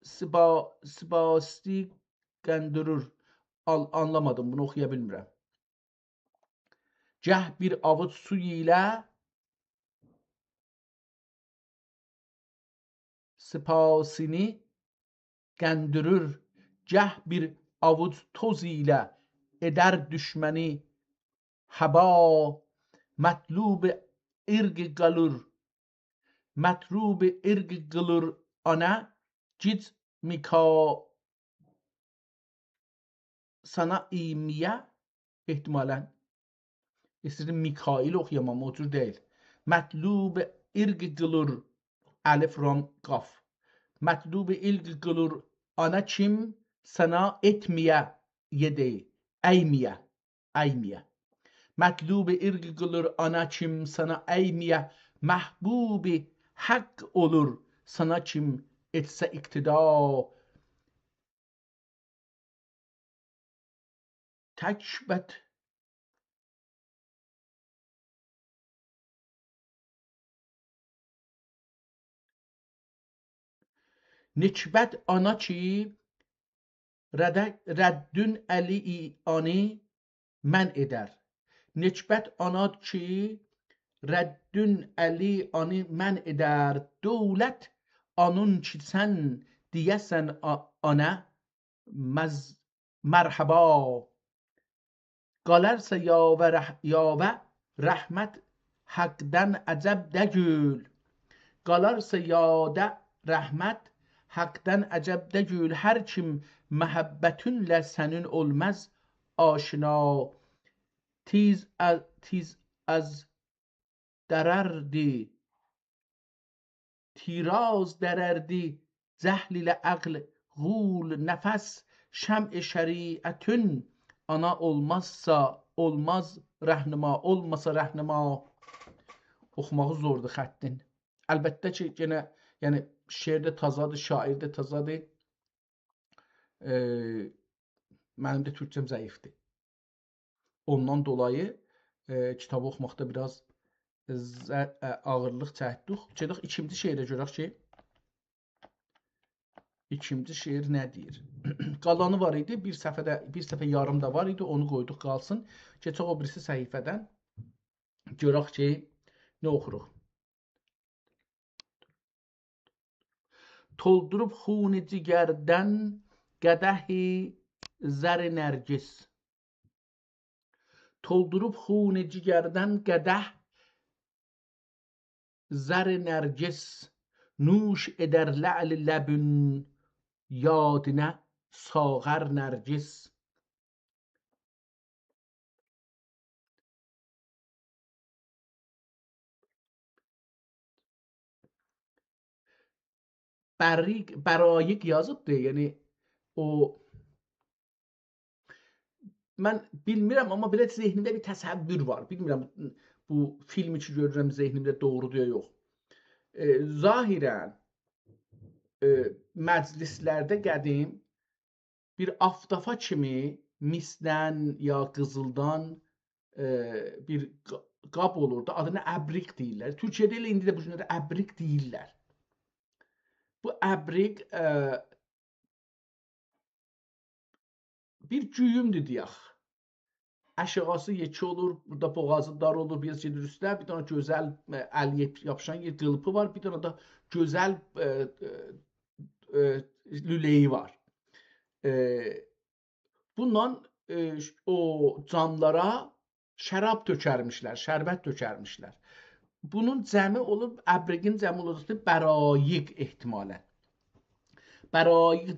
sibasti qəndürür. Anlamadım, bunu oxuya bilmirəm. Gəh bir avuc su ilə sipasini qəndürür. Gəh bir avuc toz ilə edər düşməni həba. Mətlub irq qalır. Mətlub irq qılır ana gic mika sana imiyə. İhtimalən istədim Mikail oxuyamam, o cür deyil. Mətlub irq qılır əlif ram qaf. Mətlub irq qılır ana kim sana etməyə yedə əyməyə. Mətlub irq qılır ana kim sana əyməyə. Məhbubi haqq olur sana kim etsə iqtida. Təkbət nikbət ana ki rəddün əli ani mən edər. Nikbət ana ki rəddün əli ani mən edər. Dövlət anun ki sən deyəsən ana mərhaba. Qalarsa yavə rəhmət həqdən əcəb dəgül. Qalarsa yada rəhmət həqdən əcəb dəgül. Hər kim məhəbbətünlə sənin olmaz aşina. Tiz az dərərdi, tiraz dərərdi, cəhl ilə əql غول nəfəs. Şəm-i şəriətün ana olmazsa olmaz rəhnima. Olmasa rəhnima. Oxumağı zordur xəttin. Əlbəttə ki, yenə yəni şeirdə tazadır, şairdə tazadır. Mənim də türkçəm zəifdir. Ondan dolayı kitabı oxumaqda biraz ağırlıq çəkdik. Gedək ikinci şeirə görək ki, ikinci şeir nə deyir? Qalanı var idi, bir səfə yarım da var idi, onu qoyduq qalsın. Keçək o birisi səhifədən. Görək ki, nə oxuruq? Toldurub xuni cigərdən qədəhi zər nərgis. Toldurub xuni cigərdən qədəh zər nərgis. Nuş edər la'l ləbün yadinə sağər nərgis. Bərayiq yazıbdır, yəni o mən bilmirəm, amma belə zehnimdə bir təsəvvür var. Bilmirəm bu filmi ki görürəm zehnimdə doğrudur ya yox. Zahirən məclislərdə qədim bir aftafa kimi misdən ya qızıldan bir qab olurdu. Adına əbrik deyirlər. Türkiyədə elə indi də bu günlərdə əbrik deyirlər. Bu əbrik bir güyümdür deyək. Aşağısı yekə olur, burada boğazı dar olur, biraz gedir üstə, bir dənə gözəl əl yapışan yer qılıpı var, bir dənə də gözəl lüleyi var. Bundan o camlara şərab tökərmişlər, şərbət tökərmişlər. Bunun cəmi olub, əbriqin cəmi olacaqdır, bərayiq ehtimalən. Bərayiq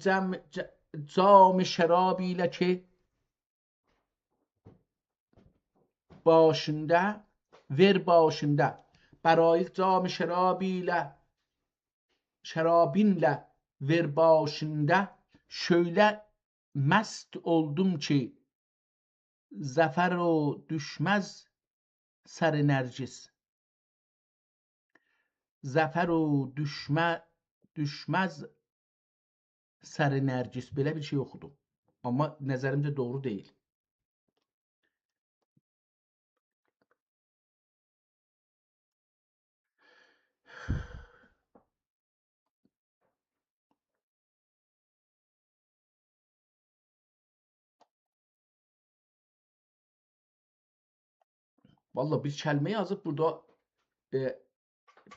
cam şərab ilə ki başında ver başında. Bərayiq cam şərabinlə ver başında. Şöylə məst oldum ki zəfər o düşməz sər nərgis. Zəfər o düşməz sər nərgis. Belə bir şey oxudum. Amma nəzərimcə doğru deyil. Vallahi bir kəlmə yazıb burada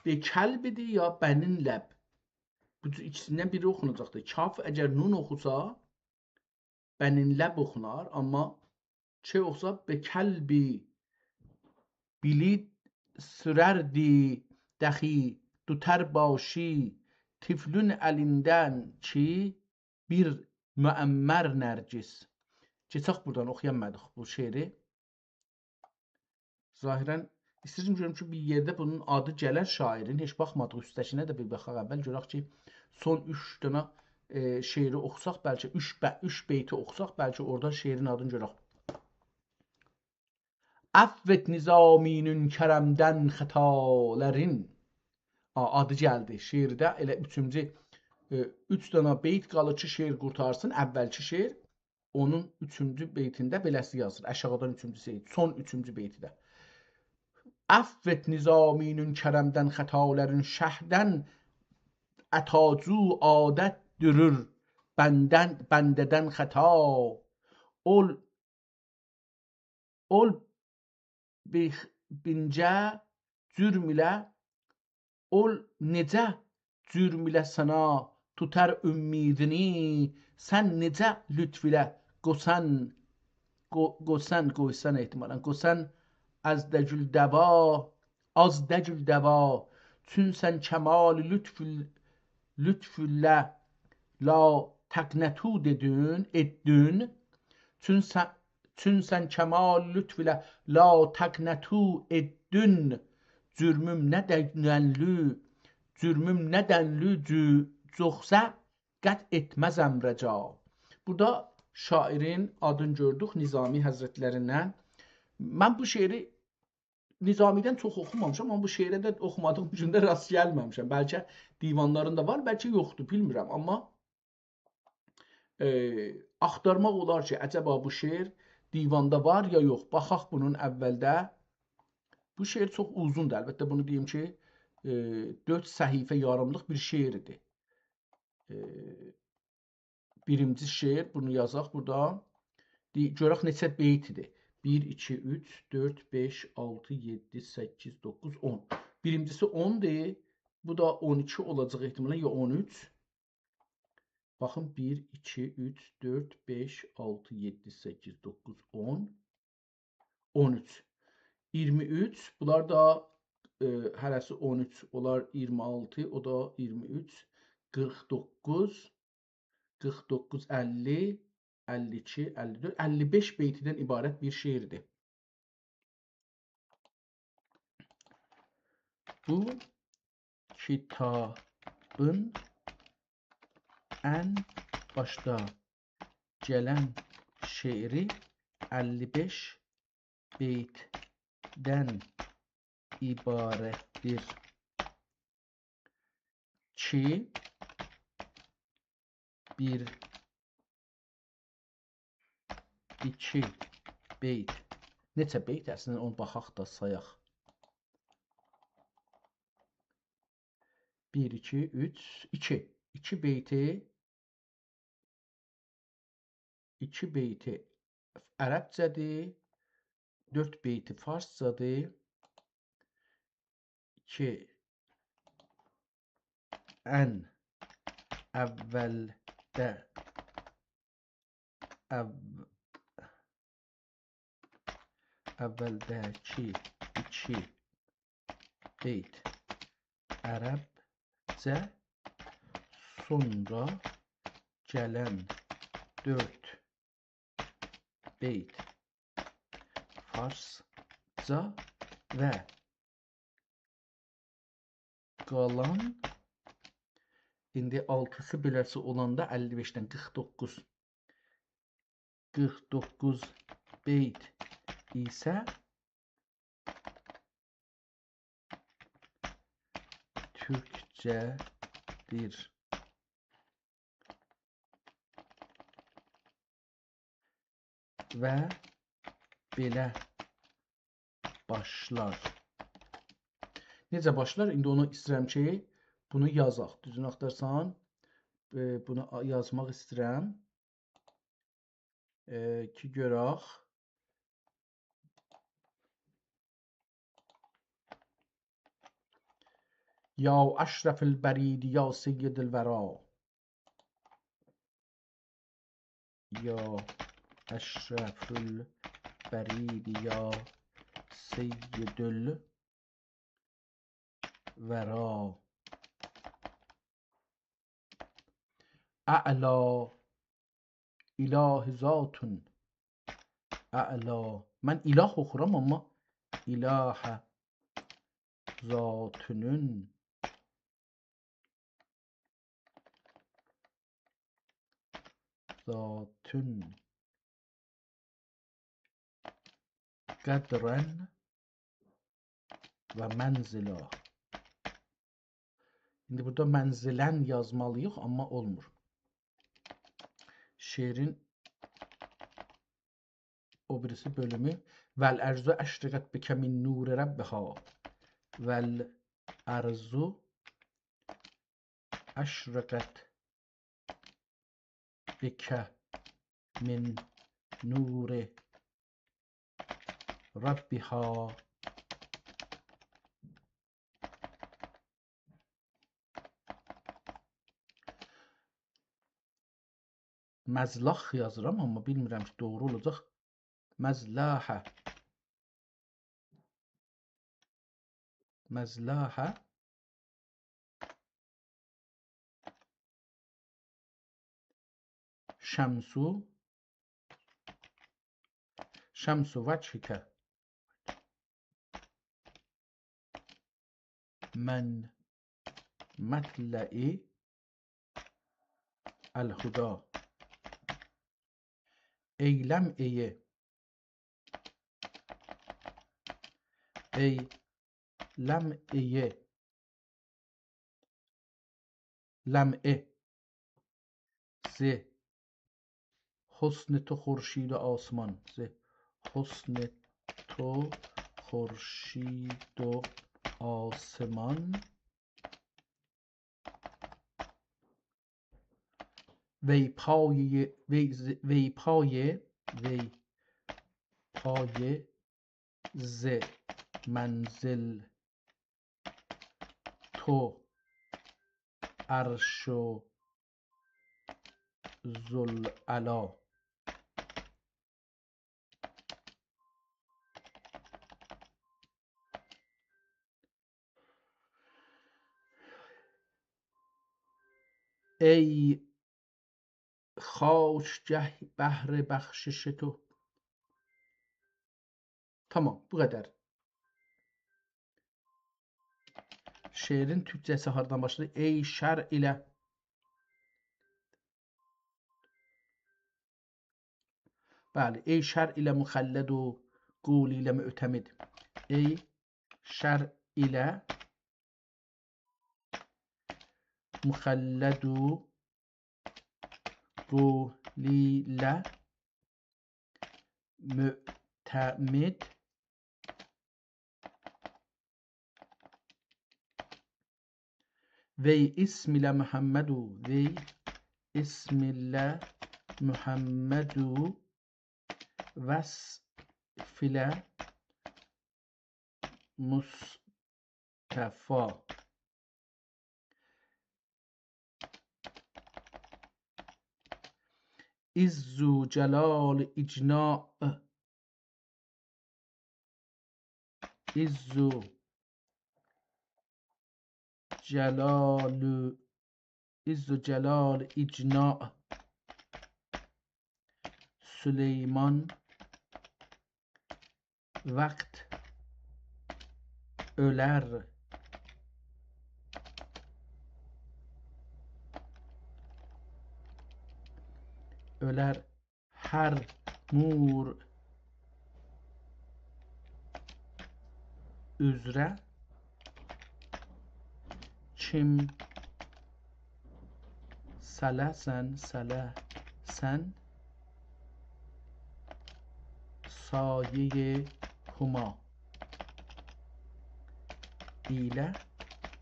bekəlbidir ya bənin ləb. Bu ikisindən biri oxunacaqdır. Kaf əgər nun oxusa bənin ləb oxunar, amma şey oxusa bekəlbi bilid sürərdi dəxi dutər başi tiflün əlindən ki bir müəmmər nərgis. Keçək buradan oxuyamadıq bu şeiri. Zahirən istəyirəm görüm ki, bir yerdə bunun adı gələr şairin. Heç baxmadıq üstəkinə də bir baxaq əvvəl. Görək ki, son 3 dənə şeiri oxusaq, bəlkə 3 beyti oxusaq, bəlkə orada şeirin adını görək. Əfvət nizaminin kərəmdən xətələrin adı gəldi şeirdə. Elə 3 dənə beyt qalır ki, şeir qurtarsın. Əvvəlki şeir onun 3-cü beytində beləsi yazır. Əşağıdan 3-cü beyt, son 3-cü beytidə. Əfvət nizaminin kərəmdən xətələrin şəhdən ətacü adət dürür bəndədən xəta. Ol bincə cürm ilə ol necə cürm ilə sənə tutar ümmidini, sən necə lütf ilə qoysan ehtimalən, qoysan az dəcül dəva, az dəcül dəva, çün sən kəmal lütfüllə la təqnətü dedin, etdün, çün sən kəmal lütflə la təqnətü etdün, cürmüm nədənlü çoxsə qət etməzəm rəca. Burada şairin adını gördük Nizami Həzrətlərindən. Mən bu şeiri Nizamidən çox oxumamışam, amma bu şeirə də oxumadığım üçün də rast gəlməmişəm. Bəlkə divanlarında var, bəlkə yoxdur, bilmirəm. Amma axtarmaq olar ki, əcəba bu şeir divanda var ya yox. Baxaq bunun əvvəldə. Bu şeir çox uzundur. Əlbəttə bunu deyim ki, 4 səhifə yarımlıq bir şeirdir. Birinci şeir, bunu yazaq burada. Görək neçə beytidir. 1, 2, 3, 4, 5, 6, 7, 8, 9, 10. Birincisi 10'dir. Bu da 12 olacaq ehtimalən ya 13. Baxın 1, 2, 3, 4, 5, 6, 7, 8, 9, 10, 13. 23. Bunlar da hərəsi 13. Onlar 26. O da 23. 49. 49, 50, 52, 54, 55 beytidən ibarət bir şeirdir. Bu kitabın ən başda gələn şeiri 55 beytdən ibarətdir ki, bir, iki beyt. Neçə beyt? Əslində onu baxaq da sayaq. 1, 2, 3, 2. 2 beyti. 2 beyti ərəbcədir. 4 beyti farscadır. 2 ən əvvəldə əvvəldəki 2 beyt ərəbcə, sonra gələn 4 beyt farsca və qalan indi 6'sı beləsi olanda 55'dən 49. 49 beyt isə Türkçədir. Və belə başlar. Necə başlar? İndi onu istəyirəm ki, bunu yazaq. Düzünü axtarsan, bunu yazmaq istəyirəm ki, görək. Ya əşrəfil bəridi, ya seyyidil vəra. Ya əşrəfil bəridi, ya seyyidil vəra. Ə'la ilahi zatun. Ə'la. Mən ilah oxuram, amma ilahə zatünün qədrən və mənzila. İndi burada mənzilən yazmalıyıq, amma olmur. Şeirin o birisi bölümü vəl ərzu əşriqət bikə min nuri rəbbiha. Vəl ərzu əşriqət bikə min nuri Rabbiha. məzlax yazıram, amma bilmirəm ki, doğru olacaq. Məzlahə. Məzlahə. Şəmsu. Şəmsu vəçhikə. Mən mətlə'i əl-huda. Eyləm eyi. Eyləm eyi. Ləm'i. Zi. Husn to xurşid asman. Zi. Husn to خورشید و آسمان وی پای ز منزل تو عرش و ذوالعلا ای خاشگه بهر بخشش تو. Tamam, bu qədər. Şeirin türkçəsi hardan başlayır? Ey şər ilə. Bəli, ey şər ilə müxəlləd o qul ilə mü'təmid. Ey şər ilə müxəlləd o qul ilə mü'təmid. Vey ism ilə Muhammedu. Vey ism ilə Muhammedu. Vəsf ilə Mustafa. İzzu celal icna. İzzu celal icna. Süleyman vakt ölər. Ölər hər nur üzrə kim sələsən saye huma ilə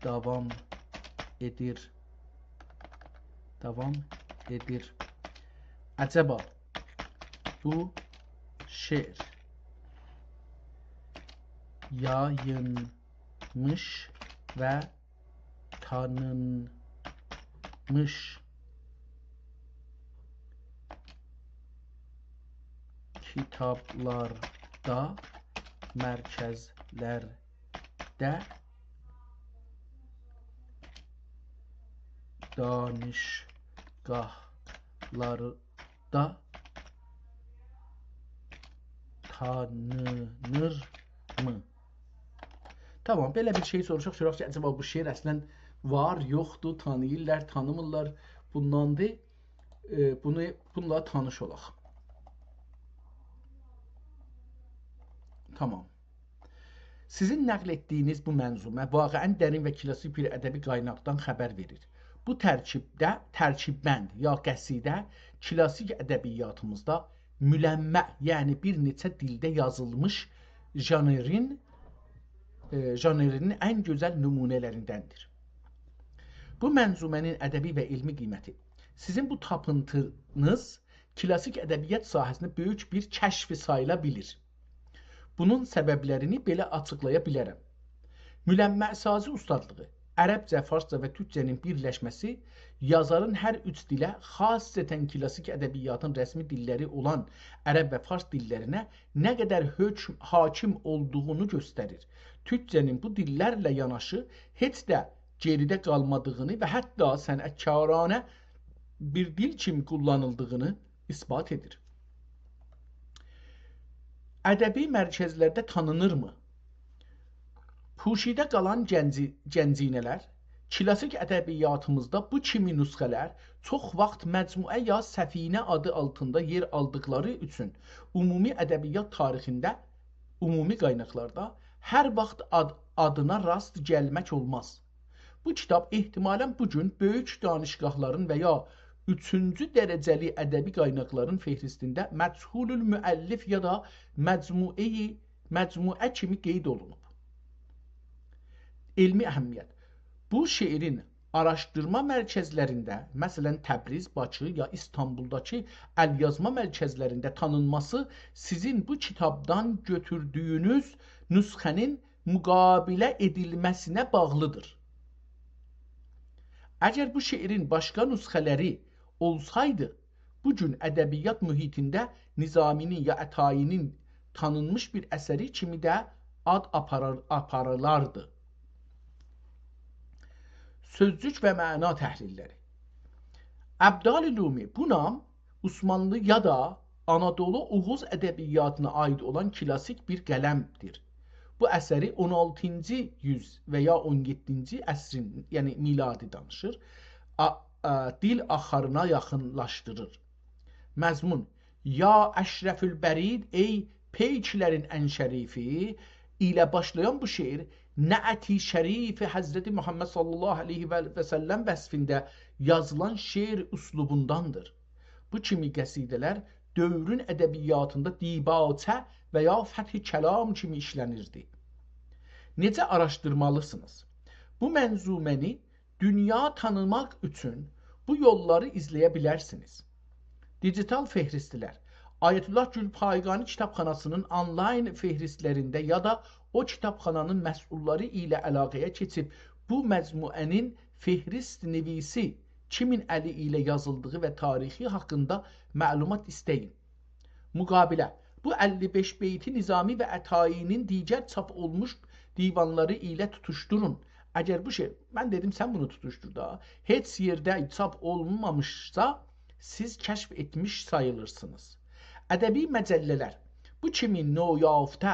davam edir. Acaba bu şiir yayınmış və tanınmış kitablarda, mərkəzlərdə, danışgahlarda tanınır mı? Tamam, belə bir şey soruşaq ki, acaba bu şeir əslən var, yoxdur, tanıyırlar, tanımırlar. Bundandır. Bununla tanış olaq. Tamam. Sizin nəql etdiyiniz bu mənzumə vaqəən dərin və klasik bir ədəbi qaynaqdan xəbər verir. Bu tərkibbənd ya qəsidə klasik ədəbiyyatımızda müləmməh, yəni bir neçə dildə yazılmış janrinin ən gözəl nümunələrindəndir. Bu mənzumənin ədəbi və elmi qiyməti. Sizin bu tapıntınız klasik ədəbiyyat sahəsində böyük bir kəşfi sayıla bilir. Bunun səbəblərini belə açıqlaya bilərəm. Müləmməhsazi ustadlığı, Ərəbcə, farsça və türkcənin birləşməsi yazarın hər üç dilə, xassətən klassik ədəbiyyatın rəsmi dilləri olan ərəb və fars dillərinə nə qədər hakim olduğunu göstərir. Türkcənin bu dillərlə yanaşı heç də geridə qalmadığını və hətta sənətkaranə bir dil kimi kullanıldığını ispat edir. Ədəbi mərkəzlərdə tanınırmı? Puşidə qalan gəncinələr, klasik ədəbiyyatımızda bu kimi nüsxələr çox vaxt məcmuə ya səfinə adı altında yer aldıqları üçün ümumi ədəbiyyat tarixində, ümumi qaynaqlarda hər vaxt adına rast gəlmək olmaz. Bu kitab ehtimalən bugün böyük danışgahların və ya 3-cü dərəcəli ədəbi qaynaqların fehristində məchulül müəllif ya da məcmuə kimi qeyd olunub. Elmi əhəmiyyət. Bu şeirin araşdırma mərkəzlərində, məsələn Təbriz, Bakı ya İstanbuldakı əlyazma mərkəzlərində tanınması sizin bu kitabdan götürdüyünüz nüsxənin müqabilə edilməsinə bağlıdır. Əgər bu şeirin başqa nüsxələri olsaydı, bugün ədəbiyyat mühitində Nizaminin ya Ətayinin tanınmış bir əsəri kimi də ad aparılardı. Sözcük və məna təhlilləri. Əbdal-i Lumi bu nam Osmanlı ya da Anadolu Oğuz ədəbiyyatına aid olan klasik bir qələmdir. Bu əsəri 16-cı yüz və ya 17-ci əsrin, yəni miladi danışır, dil axarına yaxınlaşdırır. Məzmun: Ya Əşrəfül Bərid, ey peykilərin ən şərifi ilə başlayan bu şeir Nə'ati şərifi Həzreti Muhammed sallallahu aleyhi və səlləm vəsfində yazılan şeir üslubundandır. Bu kimi qəsidələr dövrün ədəbiyyatında dibaçə və ya fəth-i kəlam kimi işlənirdi. Necə araşdırmalısınız? Bu mənzuməni dünya tanımaq üçün bu yolları izləyə bilərsiniz. Digital fehristlər. Ayətullah Gülpayqani kitabxanasının onlayn fehristlərində ya da o kitabxananın məsulları ilə əlaqəyə keçib bu məzmuənin fehrist nevisi kimin əli ilə yazıldığı və tarixi haqqında məlumat istəyin. Müqabilə. Bu 55 beyti Nizami və Ətayinin digər çap olmuş divanları ilə tutuşdurun. Əgər bu şey, mən dedim sən bunu tutuşdur da, heç yerdə çap olunmamışsa siz kəşf etmiş sayılırsınız. Ədəbi məcəllələr. Bu kimi noyaftə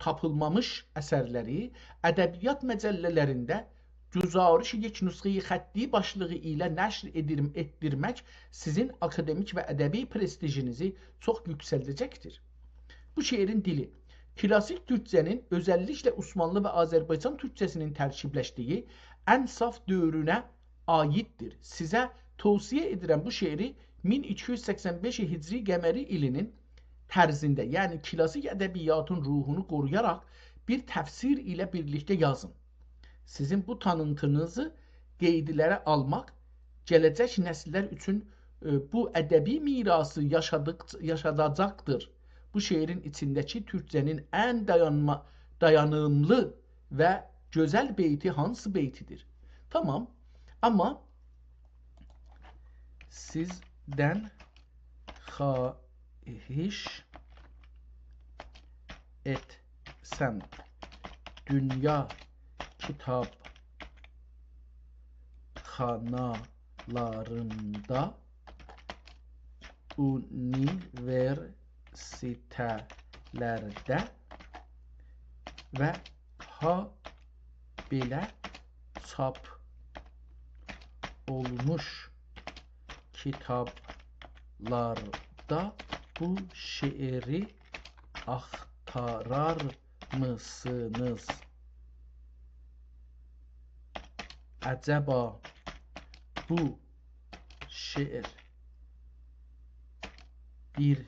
tapılmamış əsərləri ədəbiyyat məcəllələrində güzarış yek nüsxeyi xətti başlığı ilə nəşr etdirmək sizin akademik və ədəbi prestijinizi çox yüksəldəcəkdir. Bu şeirin dili klasik türkcənin özəlliklə Osmanlı və Azərbaycan türkcəsinin tərkibləşdiyi ən saf dövrünə aiddir. Sizə tövsiyə edirəm bu şeiri 1285 Hicri qəməri ilinin tərzində, yəni klasik ədəbiyyatın ruhunu qoruyaraq bir təfsir ilə birlikdə yazın. Sizin bu tanıntınızı qeydlərə almaq gələcək nəsillər üçün bu ədəbi mirası yaşadacaqdır. Bu şeirin içindəki türkcənin ən dayanımlı və gözəl beyti hansı beytidir? Tamam, amma sizdən xahiş etsəm dünya kitabxanalarında, universitetlərdə və ha belə çap olmuş kitablarda bu şeiri axtarar mısınız? Əcəba bu şeir bir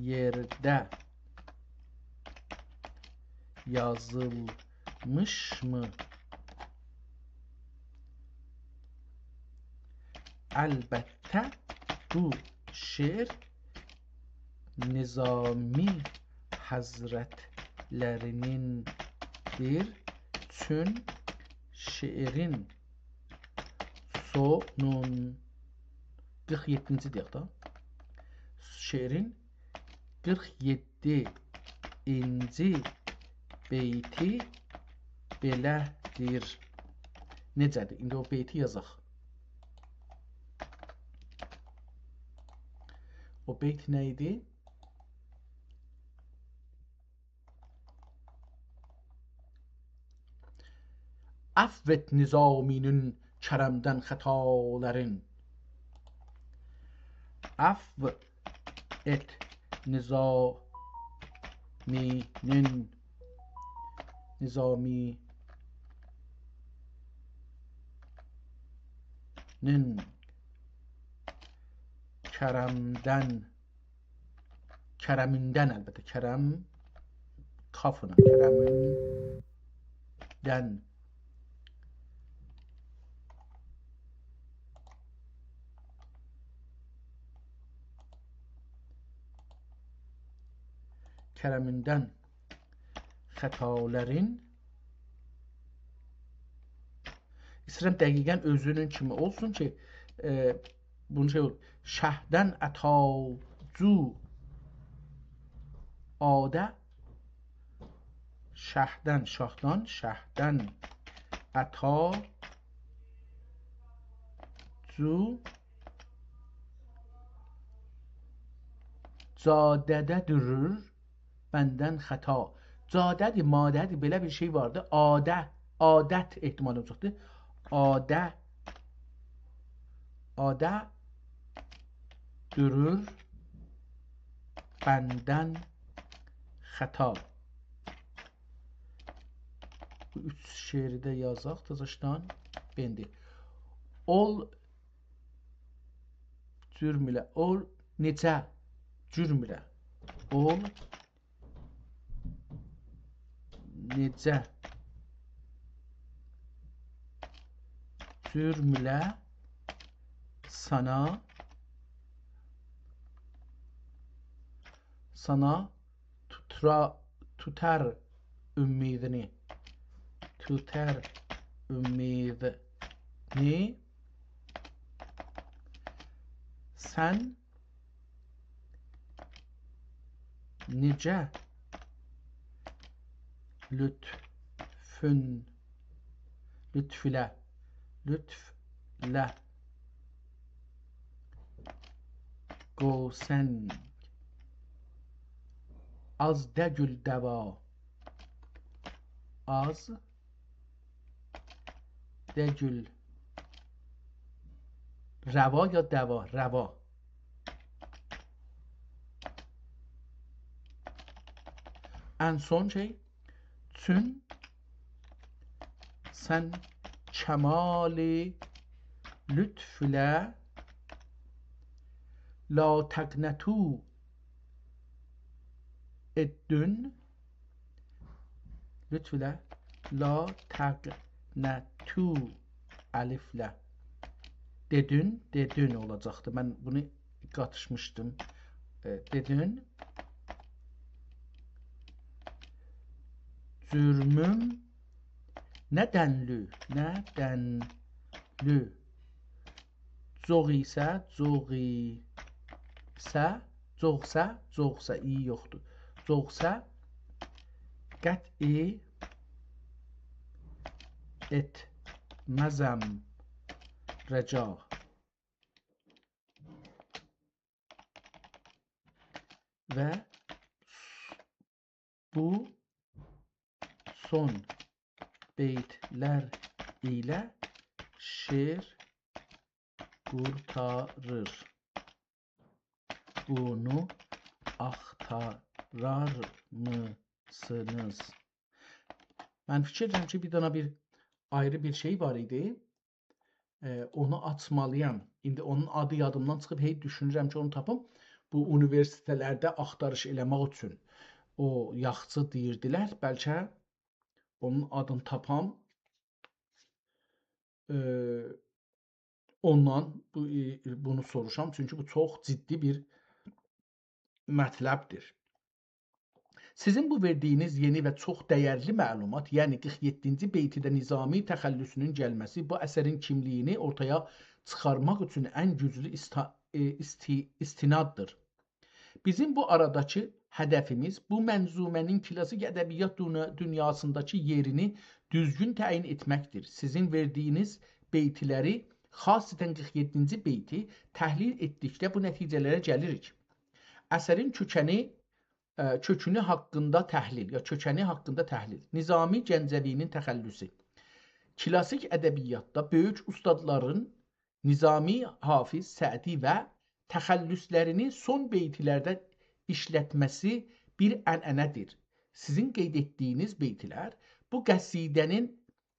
yerdə yazılmışmı? Əlbəttə bu şeir Nizami Həzrətlerinindir. Çün şeirin sonun 47-ci deyək də. Şeirin 47-ci beyti belədir. Necədir? İndi o beyti yazaq. O beyt nə idi? Əfv et nizaminin kərəmdən xətalərin. Əfv et nizaminin kərəmindən əlbəttə kərəm kafına kərəmindən xətalərin istəyirəm dəqiqən özünün kimi olsun ki bunu şey olur. Şəhdən ətacu adə şəhdən ətacu cadədə durur bəndən xəta. Cadədir, madədir, belə bir şey vardı. Adət ehtimal olacaqdır. Adə durur bəndən xəta. Bu üç şeiri də yazaq təzəşdən. Bendi. Ol cürmülə. Ol necə cürmülə. Ol necə cürmülə sana tutar ümidini sən necə lütflə qosən az degül dəva az degül rəva ya dəva rəva ən son şey çün sən kəmal-i lütflə la təqnətü eddün lütflə la təqnətü əliflə dedün olacaqdı. Mən bunu qatışmışdım. Dedün cürmüm nədənlü çoxsa iyi yoxdur. Çoxsa qət'i etməzəm rəca. Və bu son beytlər ilə şeir qurtarır. Bunu axtarar mısınız? Mən fikir edirəm ki, bir dana ayrı bir şey var idi. Onu açmalıyam. İndi onun adı yadımdan çıxıb, hey düşünürəm ki, onu tapım. Bu universitetlərdə axtarış eləmək üçün o yaxçı deyirdilər. Bəlkə onun adını tapam. Ondan bunu soruşam. Çünki bu çox ciddi bir mətləbdir. Sizin bu verdiyiniz yeni və çox dəyərli məlumat, yəni 47-ci beytidə Nizami təxəllüsünün gəlməsi bu əsərin kimliyini ortaya çıxarmaq üçün ən güclü istinaddır. Bizim bu aradakı hədəfimiz bu mənzumənin klassik ədəbiyyat dünyasındakı yerini düzgün təyin etməkdir. Sizin verdiyiniz beytiləri, xasətən 47-ci beyti təhlil etdikdə bu nəticələrə gəlirik. Əsərin kökünü haqqında təhlil. Nizami Gəncəvinin təxəllüsü. Klassik ədəbiyyatda böyük ustadların Nizami, Hafiz, Sədi və təxəllüslərini son beytilərdə işlətməsi bir ənənədir. Sizin qeyd etdiyiniz beytlər bu qəsidənin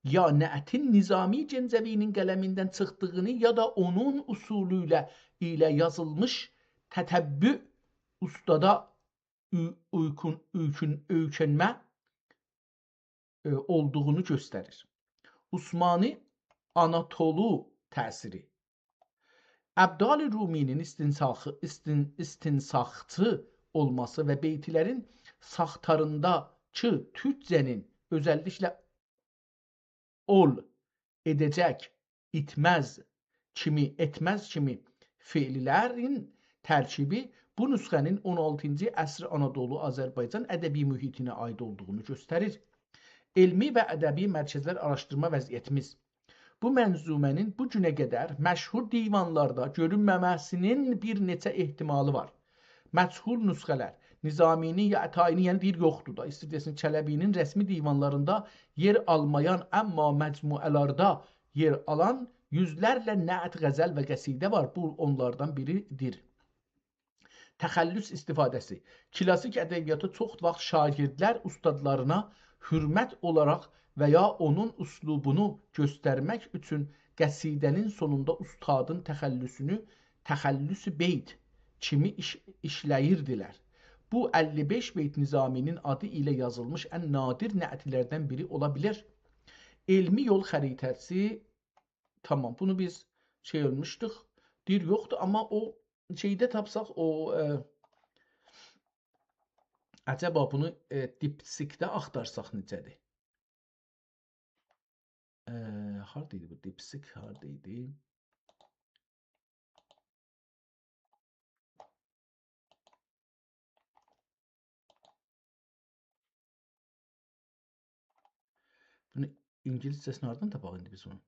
ya nəətin Nizami Gəncəvinin qələmindən çıxdığını ya da onun usulü ilə yazılmış tətəbbü ustada öykünmə olduğunu göstərir. Osmani Anatolu təsiri. Əbdal-i Ruminin istinsaxçı olması və beytilərin saxtarındakı Türkcənin özəlliklə ol, edəcək, etməz kimi feillərin tərkibi bu nüsxənin 16-cı əsr Anadolu Azərbaycan ədəbi mühitinə aid olduğunu göstərir. Elmi və ədəbi mərkəzlər araşdırma vəziyyətimiz. Bu mənzumənin bu günə qədər məşhur divanlarda görünməməsinin bir neçə ehtimalı var. Məchul nüsxələr, Nizamini ya Ətayini, yəni deyir yoxdur da, İstiqləsin Çələbinin rəsmi divanlarında yer almayan, amma məcmuələrdə yer alan yüzlərlə nəət, qəzəl və qəsidə var. Bu onlardan biridir. Təxəllüs istifadəsi. Klassik ədəbiyyatı çox vaxt şagirdlər ustadlarına hürmət olaraq və ya onun üslubunu göstərmək üçün qəsidənin sonunda ustadın təxəllüsü beyt kimi işləyirdilər. Bu 55 beyt Nizaminin adı ilə yazılmış ən nadir nəətlərdən biri ola bilər. Elmi yol xəritəsi, tamam, bunu biz olmuşduq, deyir yoxdur, amma o şeydə tapsaq, əcəba bunu dipsikdə axtarsaq necədir? Haradaydı bu dipsik, haradaydı? Bunu İngilizcəsini haradan tapaq indi biz onun?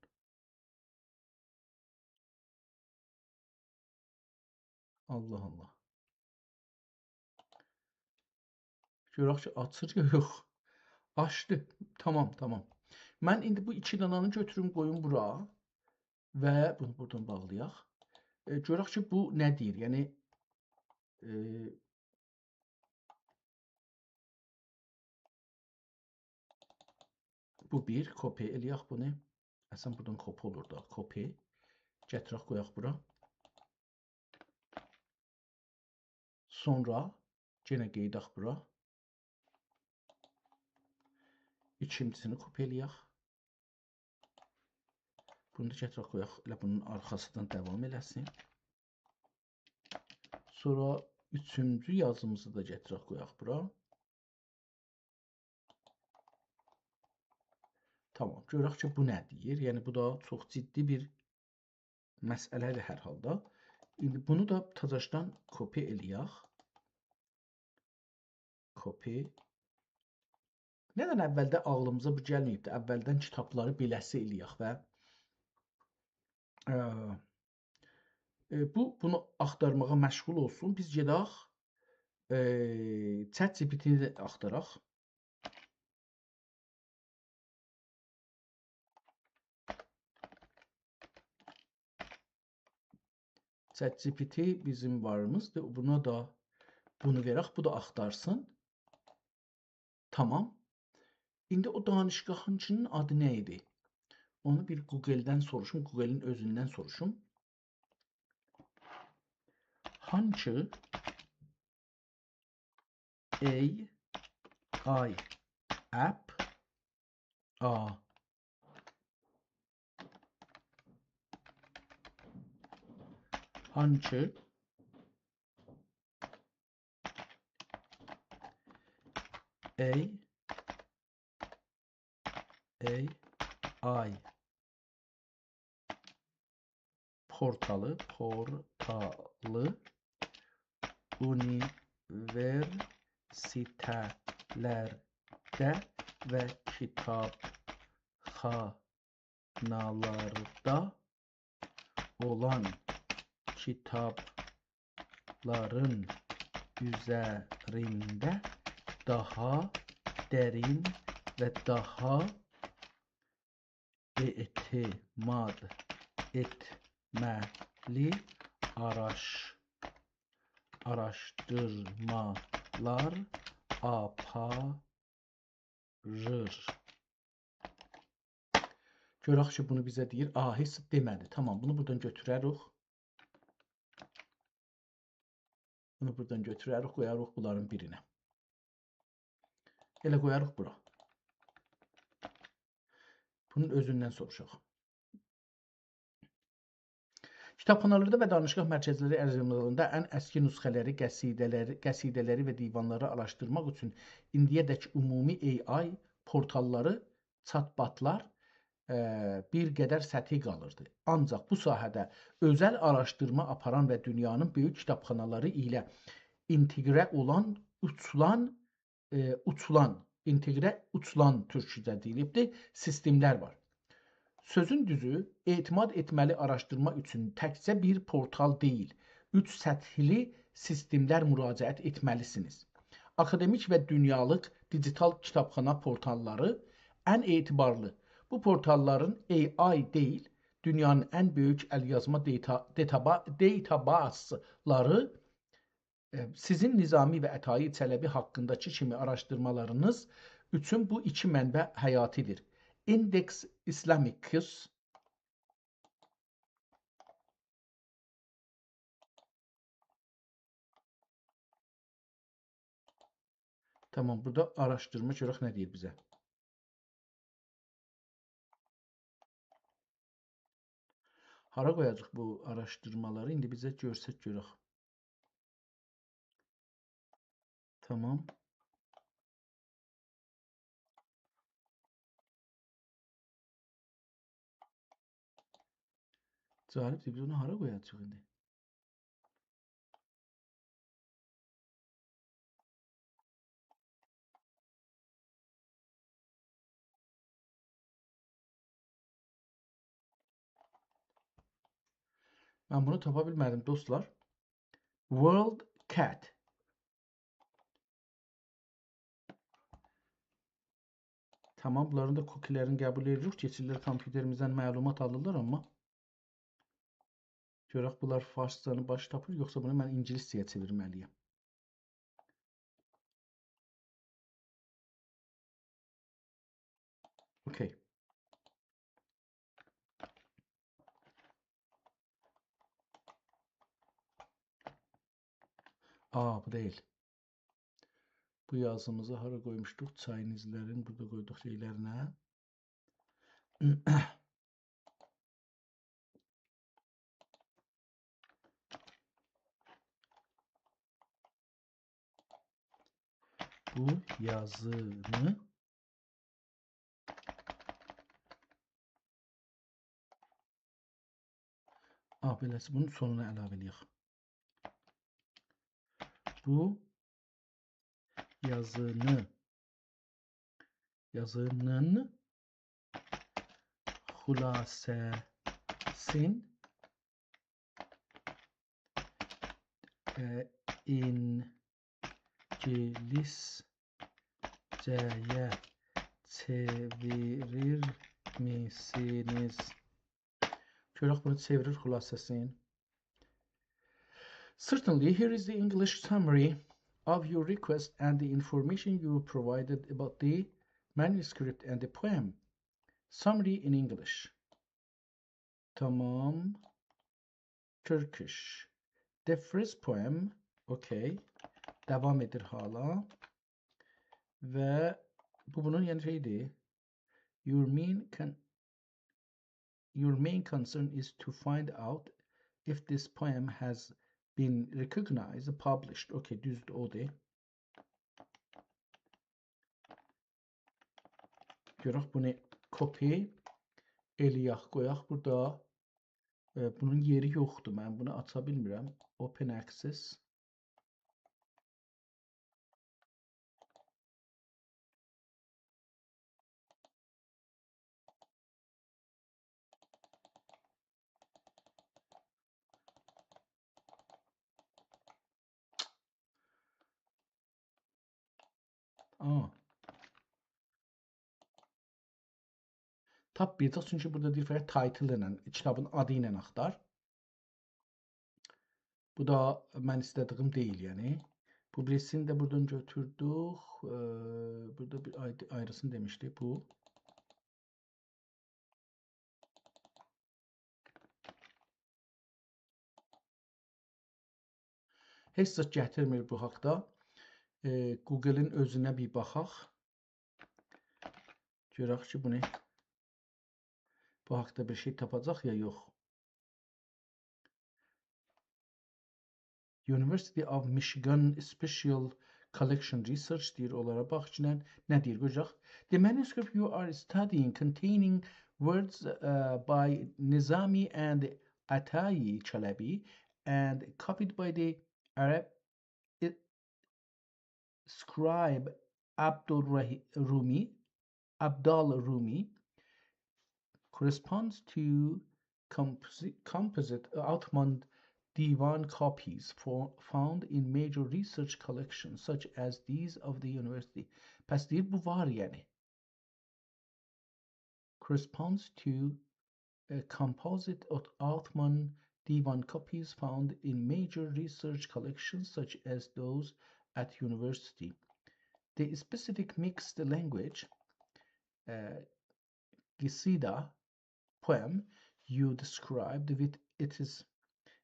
Allah Allah. Görək ki, açır ya, yox. Açdı. Tamam. Mən indi bu iki dananı götürüm, qoyum bura və bunu buradan bağlayaq. Görək ki, bu nə deyir? Yəni, bu bir, kopi eləyək bunu. Əsən buradan kopi olur da, kopi. Gətirək qoyaq bura. Sonra yenə qeydək bura. İkincisini kopi eləyək. Bunu da gətirək qoyaq, elə bunun arxasından davam eləsin. Sonra üçüncü yazımızı da gətirək qoyaq bura. Tamam, görək ki, bu nə deyir? Yəni, bu da çox ciddi bir məsələdir hər halda. İndi bunu da təcəşdən kopi eləyək. Kopi. Nədən əvvəldə ağlımıza bu gəlməyibdir? Əvvəldən kitabları beləsi eləyək və bunu axtarmağa məşğul olsun. Biz gedək ChatGPT-ni axtaraq. ChatGPT bizim varımızdır. Buna da bunu verək. Bu da axtarsın. Tamam. İndi o danışqahçının adı nə idi? Onu bir Google-dən soruşum. Google-in özündən soruşum. Hançı AI app hançı AI portalı üniversitelerde ve kitapxanalarda olan kitapların üzerinde daha derin ve daha etimad etmeli araştırmalar aparır. Görək ki, bunu bizə deyir. A, heç demədi. Tamam, bunu buradan götürərik. Bunu buradan götürərik, qoyarıq bunların birinə. Elə qoyarıq bura. Bunun özündən soruşaq. Kitabxanalarda və danışıq mərkəzləri ərzaqlarında ən əski nüsxələri, qəsidələri və divanları araşdırmaq üçün indiyədək ümumi AI portalları, chatbotlar bir qədər səthi qalırdı. Ancaq bu sahədə özəl araşdırma aparan və dünyanın böyük kitabxanaları ilə inteqrə olan, uçulan türkçədə deyilibdir, sistemlər var. Sözün düzü, etimad etməli araşdırma üçün təkcə bir portal deyil, 3 səthli sistemlər müraciət etməlisiniz. Akademik və dünyalıq digital kitabxana portalları ən etibarlı. Bu portalların AI deyil, dünyanın ən böyük əlyazma databasları sizin nizami və ətai tələbi haqqındakı kimi araşdırmalarınız üçün bu iki mənbə həyatidir. Index Islamicus Tamam, burada araşdırma görək nə deyir bizə. Hara qoyacaq bu araşdırmaları? İndi bizə görsək görək. Tamam. Cəlibdir, biz onu hara qoyacaq indi? Mən bunu tapa bilmədim dostlar. World Cat. Tamam, bunların da cookie'lərini qəbul edirik. Keçirlər kompüterimizdən məlumat alırlar, amma görək bunlar farscanı baş tapır, yoxsa bunu mən ingiliscəyə çevirməliyəm. Okay. Aa, bu değil. Bu yazımızı hara qoymuşduq? Chinese-lərin burada qoyduq şeylərinə. Bu yazını beləsi bunun sonuna əlavə edək. Bu yazının xülasəsin İngiliscəyə çevirir misiniz? Görək bunu çevirir xülasəsin. Certainly, here is the English summary of your request and the information you provided about the manuscript and the poem. Summary in English. Tamam. Turkish. The first poem, okay. Devam edir hala. Ve bu bunun yani şeydi. Your main concern is to find out if this poem has been recognized, published. Okay, düzdür o de. Görək bunu copy eləyək, qoyaq burada. Bunun yeri yoxdur. Mən bunu aça bilmirəm. Open access. Tapmayacaq, çünki burada deyir fəqət title ilə, kitabın adı ilə axtar. Bu da mən istədiyim deyil, yəni. Publisini də buradan götürdük. Burada bir ayrısını demişdi bu. Heç zət gətirmir bu haqda. Google-in özünə bir baxaq. Görək ki, bunu bu haqda bir şey tapacaq ya yox. University of Michigan Special Collection Research deyir, onlara bax ki, nə deyir, görəcək. The manuscript you are studying containing words by Nizami and Atayi Chalabi and copied by the Arab scribe Abdul Rumi corresponds to composite Ottoman Divan copies found in major research collections such as these of the university. Pəs deyir, bu var yəni. Corresponds to composite Ottoman Divan copies found in major research collections such as those at university. The specific mixed language Qisida poem you described with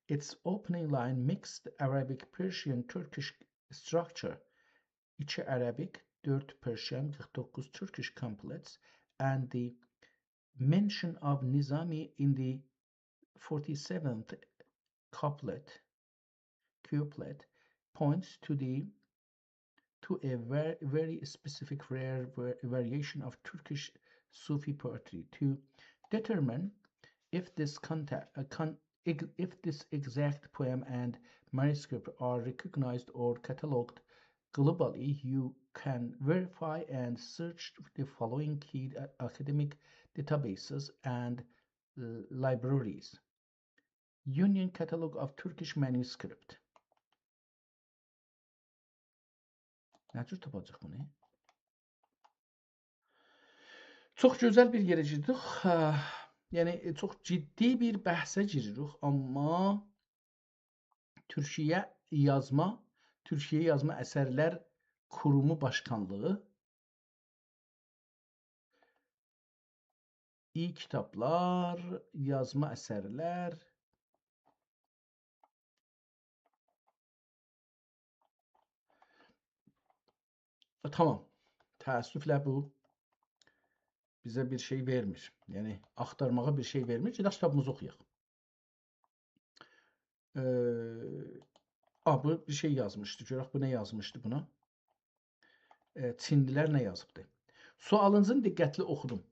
its opening line mixed Arabic, Persian, Turkish structure, 2 Arabic, 4 Persian, 49 Turkish couplets, and the mention of Nizami in the 47th couplet points to a very specific rare variation of Turkish Sufi poetry. To determine if this exact poem and manuscript are recognized or catalogued globally, you can verify and search the following key academic databases and libraries. Union Catalog of Turkish Manuscript. Nə cür tapacaq bunu? Çox gözəl bir yerə girdik. Yəni, çox ciddi bir bəhsə giririk, amma Türkiyə Yazma Əsərlər Kurumu Başkanlığı kitablar, yazma əsərlər tamam. Təəssüflə bu bizə bir şey vermir. Yəni, axtarmağa bir şey vermir. Gedək kitabımızı oxuyaq. Bu bir şey yazmışdı. Görək, bu nə yazmışdı buna? Çinlilər nə yazıbdı? Sualınızın diqqətli oxudum.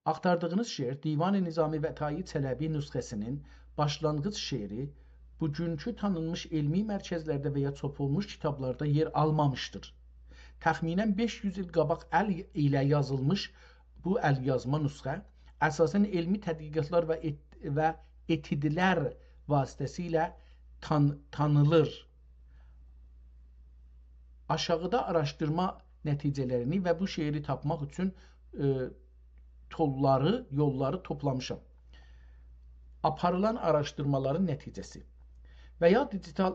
Axtardığınız şeir Divan-ı Nizami və Atayi Çələbi nüsxəsinin başlanğıc şeiri bugünkü tanınmış elmi mərkəzlərdə və ya çap olmuş kitablarda yer almamışdır. Təxminən 500 il qabaq əl ilə yazılmış bu əlyazma nüsxə əsasən elmi tədqiqatlar və etidlər vasitəsilə tanınır. Aşağıda araşdırma nəticələrini və bu şeiri tapmaq üçün yolları toplamışam. Aparılan araşdırmaların nəticəsi və ya digital,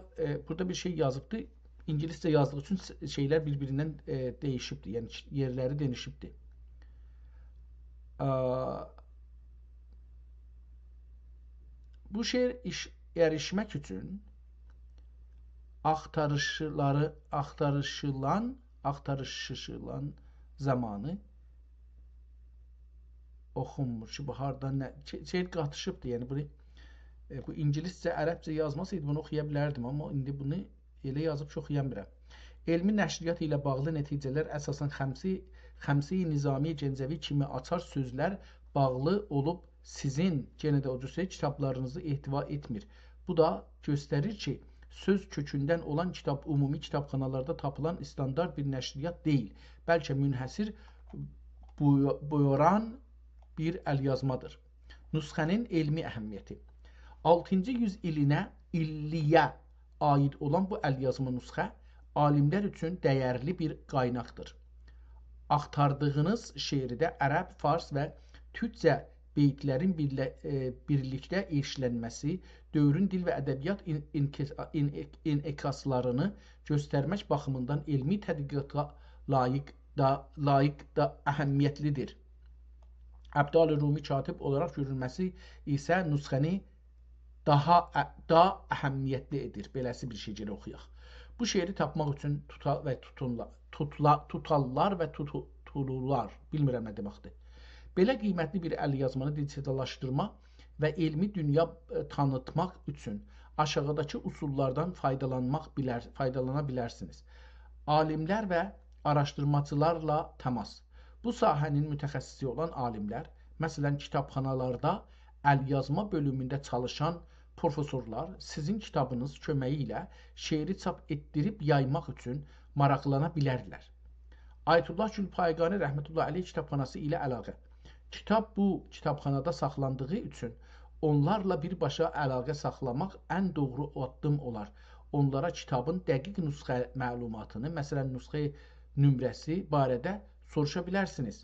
burada bir şey yazıbdır. İngiliscə yazdığı üçün şeylər bir-birindən dəyişibdir. Yəni, yerləri dəyişibdir. Bu şeir erişmək üçün axtarışılan zamanı oxunmur ki, bu hardan şeir qatışıbdır. Yəni, bu İngiliscə, ərəbcə yazmasaydı bunu oxuya bilərdim, amma indi bunu elə yazıb çox oxuya bilmirəm. Elmi nəşriyyat ilə bağlı nəticələr əsasən xəmsi Xəmsə-i Nizami Gəncəvi kimi açar sözlər bağlı olub sizin yenə də o kitablarınızı ehtiva etmir. Bu da göstərir ki, söz kökündən olan kitab ümumi kitabxanalarda tapılan standart bir nəşriyyat deyil, bəlkə münhəsir buyuran bir əlyazmadır. Nüsxənin elmi əhəmiyyəti 6-cı illiyə aid olan bu əlyazma nüsxə alimlər üçün dəyərli bir qaynaqdır. Axtardığınız şeirdə ərəb, fars və türkcə beytlərin birlikdə işlənməsi, dövrün dil və ədəbiyyat inekaslarını göstərmək baxımından elmi tədqiqata layiq da əhəmiyyətlidir. Əbdal-ı Rumi katib olaraq görülməsi isə nüsxəni daha əhəmiyyətli edir. Beləsi bir şey gələ oxuyaq. Bu şeiri tapmaq üçün tutallar və tutulurlar. Bilmirəm nə deməkdir. Belə qiymətli bir əlyazmanı digitallaşdırma və elmi dünya tanıtmaq üçün aşağıdakı üsullardan faydalana bilərsiniz. Alimlər və araşdırmacılarla təmas. Bu sahənin mütəxəssisi olan alimlər, məsələn, kitabxanalarda əlyazma bölümündə çalışan professorlar sizin kitabınız köməyi ilə şeiri çap etdirib yaymaq üçün maraqlana bilərlər. Ayətullah Gülpayqani rəhmətullah əleyh kitabxanası ilə əlaqə. Kitab bu kitabxanada saxlandığı üçün onlarla birbaşa əlaqə saxlamaq ən doğru addım olar. Onlara kitabın dəqiq nüsxə məlumatını, məsələn, nüsxə nömrəsi barədə soruşa bilərsiniz.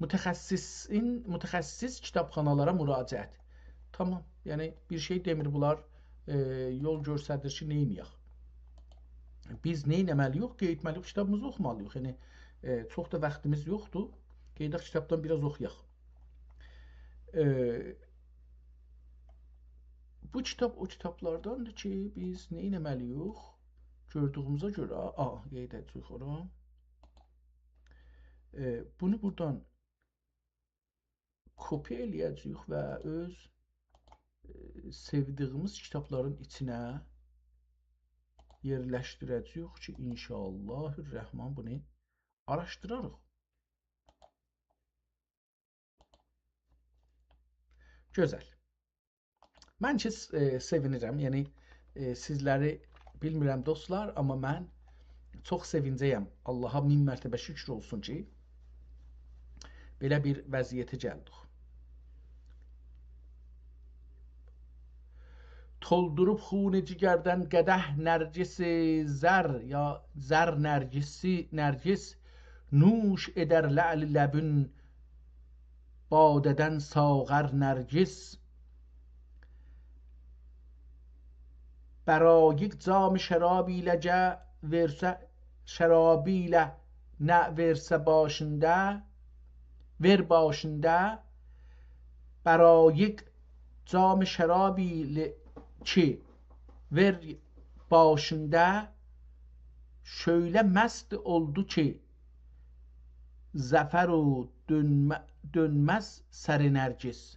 Mütəxəssis kitabxanalara müraciət. Tamam, yəni bir şey demir bunlar, yol göstərir ki, neyniyək? Biz neynəməliyik? Qeydməliyik, kitabımızı oxumalıyıq. Yəni, çox da vaxtımız yoxdur. Qeydək kitabdan biraz oxuyaq. Bu kitab o kitablardandır ki, biz neynəməliyik? Gördüyümüzə görə, qeydəcəyik ora. Bunu buradan kopya eləyəcəyik və öz sevdiyimiz kitabların içinə yerləşdirəcəyik ki, inşallahürrahman bunu araşdırarıq. Gözəl. Mən ki, sevinirəm. Yəni, sizləri bilmirəm dostlar, amma mən çox sevincəyəm. Allaha min mərtəbə şükür olsun ki, belə bir vəziyyətə gəldik. Toldurub xun cigərdən qədəh nərgisi zər ya zər nərgis nuş edər la'l ləbün badədən sağər nərgis برایک جام şərabiylə versə şərabiylə nə versə başında ver başında برایک جام şərabiylə ki ver başında şöyle mest oldu ki zəfər o dönməz səri nərgis.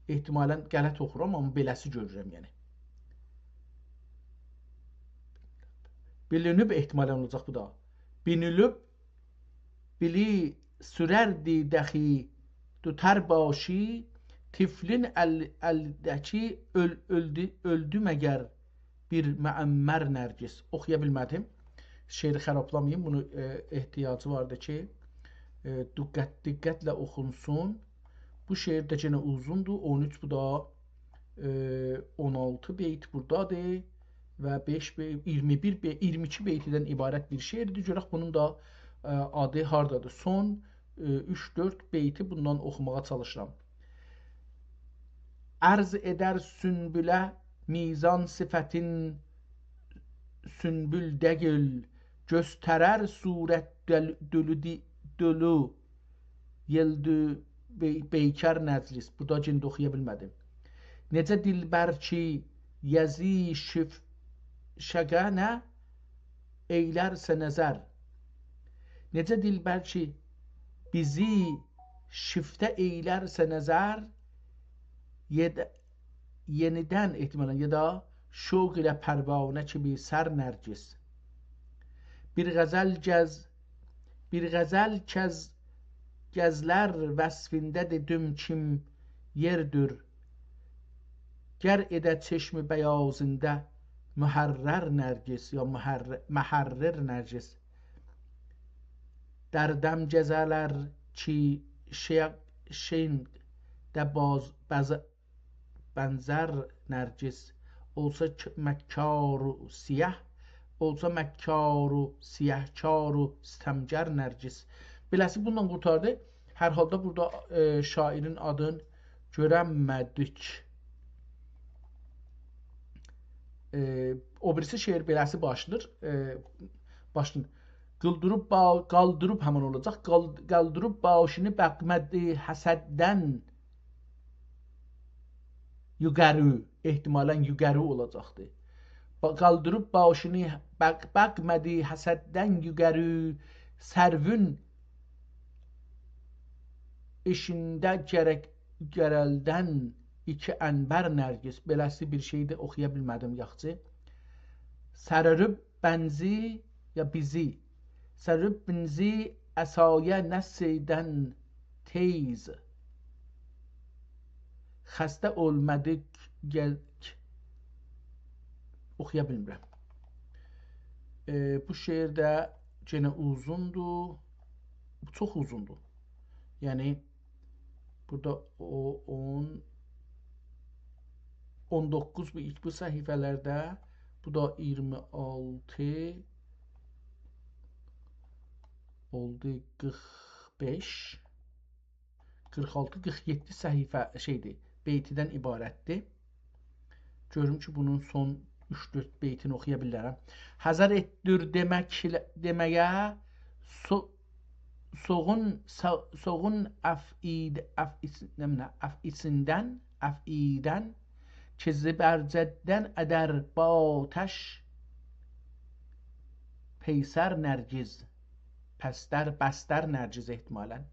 Ehtimalən qələt oxuram, amma beləsi görürəm yəni. Bilinib ehtimalən olacaq bu da. Binilib bili sürərdi dəxi tutər başı tiflin əldəki öldü məgər bir məəmmər nərgis. Oxuya bilmədim. Şeiri xərablamayayım. Bunu ehtiyacı vardı ki diqqətlə oxunsun. Bu şeir də yenə uzundur. 13, bu da 16 beyt buradadır və 5 beyt, 21 beyt, 22 beytidən ibarət bir şeirdir. Görək bunun da adı hardadır. Son 3-4 beyti bundan oxumağa çalışıram. Ərz edər sünbülə mizan sifətin sünbüldə gül göstərər surət dölü yeldü beykər nəclis. Burada cində oxuya bilmədim. Necə dilbər ki yəzi şəqənə eylərsə nəzər. Necə dilbər ki bizi şiftə eylərsə nəzər yenidən ehtimalən ya da şoq ilə pərvanə kimi sər nərgis. Bir qəzəl gəz Bir qəzəl gəzlər vəsfində dedim kim yerdir. Ger edə çeşmi bəyazında mühərrer nərgis ya mühərrir nərgis. Dərdəm gəzələr ki şeyin də benzer nərgis. Olsa məkkaru siyah, olsa məkkaru siyahkaru sistəmgər nərgis. Beləsi bundan qurtardı. Hər halda burada şairin adını görəmədik. O birisi şeir beləsi başlayır. Qaldırıb həmin olacaq. Qaldırıb başını bəqmədi həsəddən yuqarı, ehtimalən yuqarı olacaqdır. Qaldırıb başını bəqmədi həsəddən yuqarı, sərvün işində gərəldən iki ənbər nərgis. Beləsi bir şey də oxuya bilmədim yaxçı. Sərürüb bənzi ya bizi, sərürüb bənzi əsaya nəseydən teyz. Xəstə olmadık gəlk. Oxuya bilmirəm. Bu şeir də yenə uzundur. Çox uzundur. Yəni burada 19 bu səhifələrdə, bu da 26 oldu, 45 46 47 səhifə şeydir, beytidən ibarətdir. Görüm ki bunun son 3-4 beytini oxuya bilərəm. Həzər etdir deməyə soğun əf'idən ki zibərcəddən ədər batəş peysər nərgiz, bəstər nərgiz ehtimalən.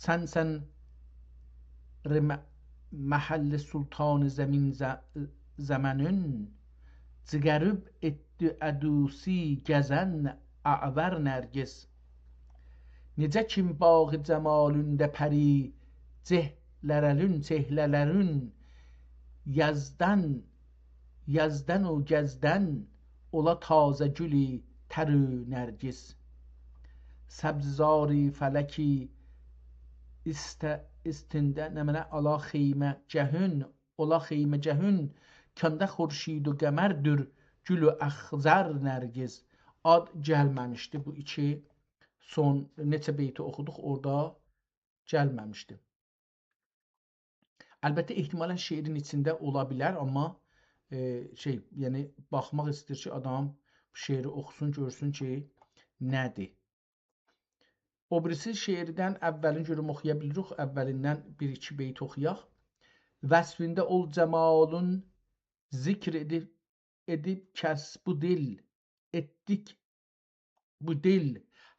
Sən محل سلطان زمین زمنün cigerüb etdi ədusi gəzən əvər nərgiz. Necə kim bağı cəmalündə pəri cehlələrün yazdan o gəzdən ola tazə gülü tərü nərgiz. Səbzari fələki istində nəmənə ala xeymə cəhün, ola xeymə cəhün kəndə xurşid و qəmərdür gül و əxzər nərgiz. Ad gəlməmişdi, bu iki son neçə beyti oxuduq, orada gəlməmişdi. Əlbəttə ehtimalən şeirin içində ola bilər, amma yəni baxmaq istəyir ki adam bu şeiri oxusun, görsün ki nədir. O birisi şeirdən əvvəlin görüm oxuya bilirik, əvvəlindən 1-2 beyt oxuyaq. Vəsfində ol cəmalun zikr edib kəs bu dil, etdik bu dil,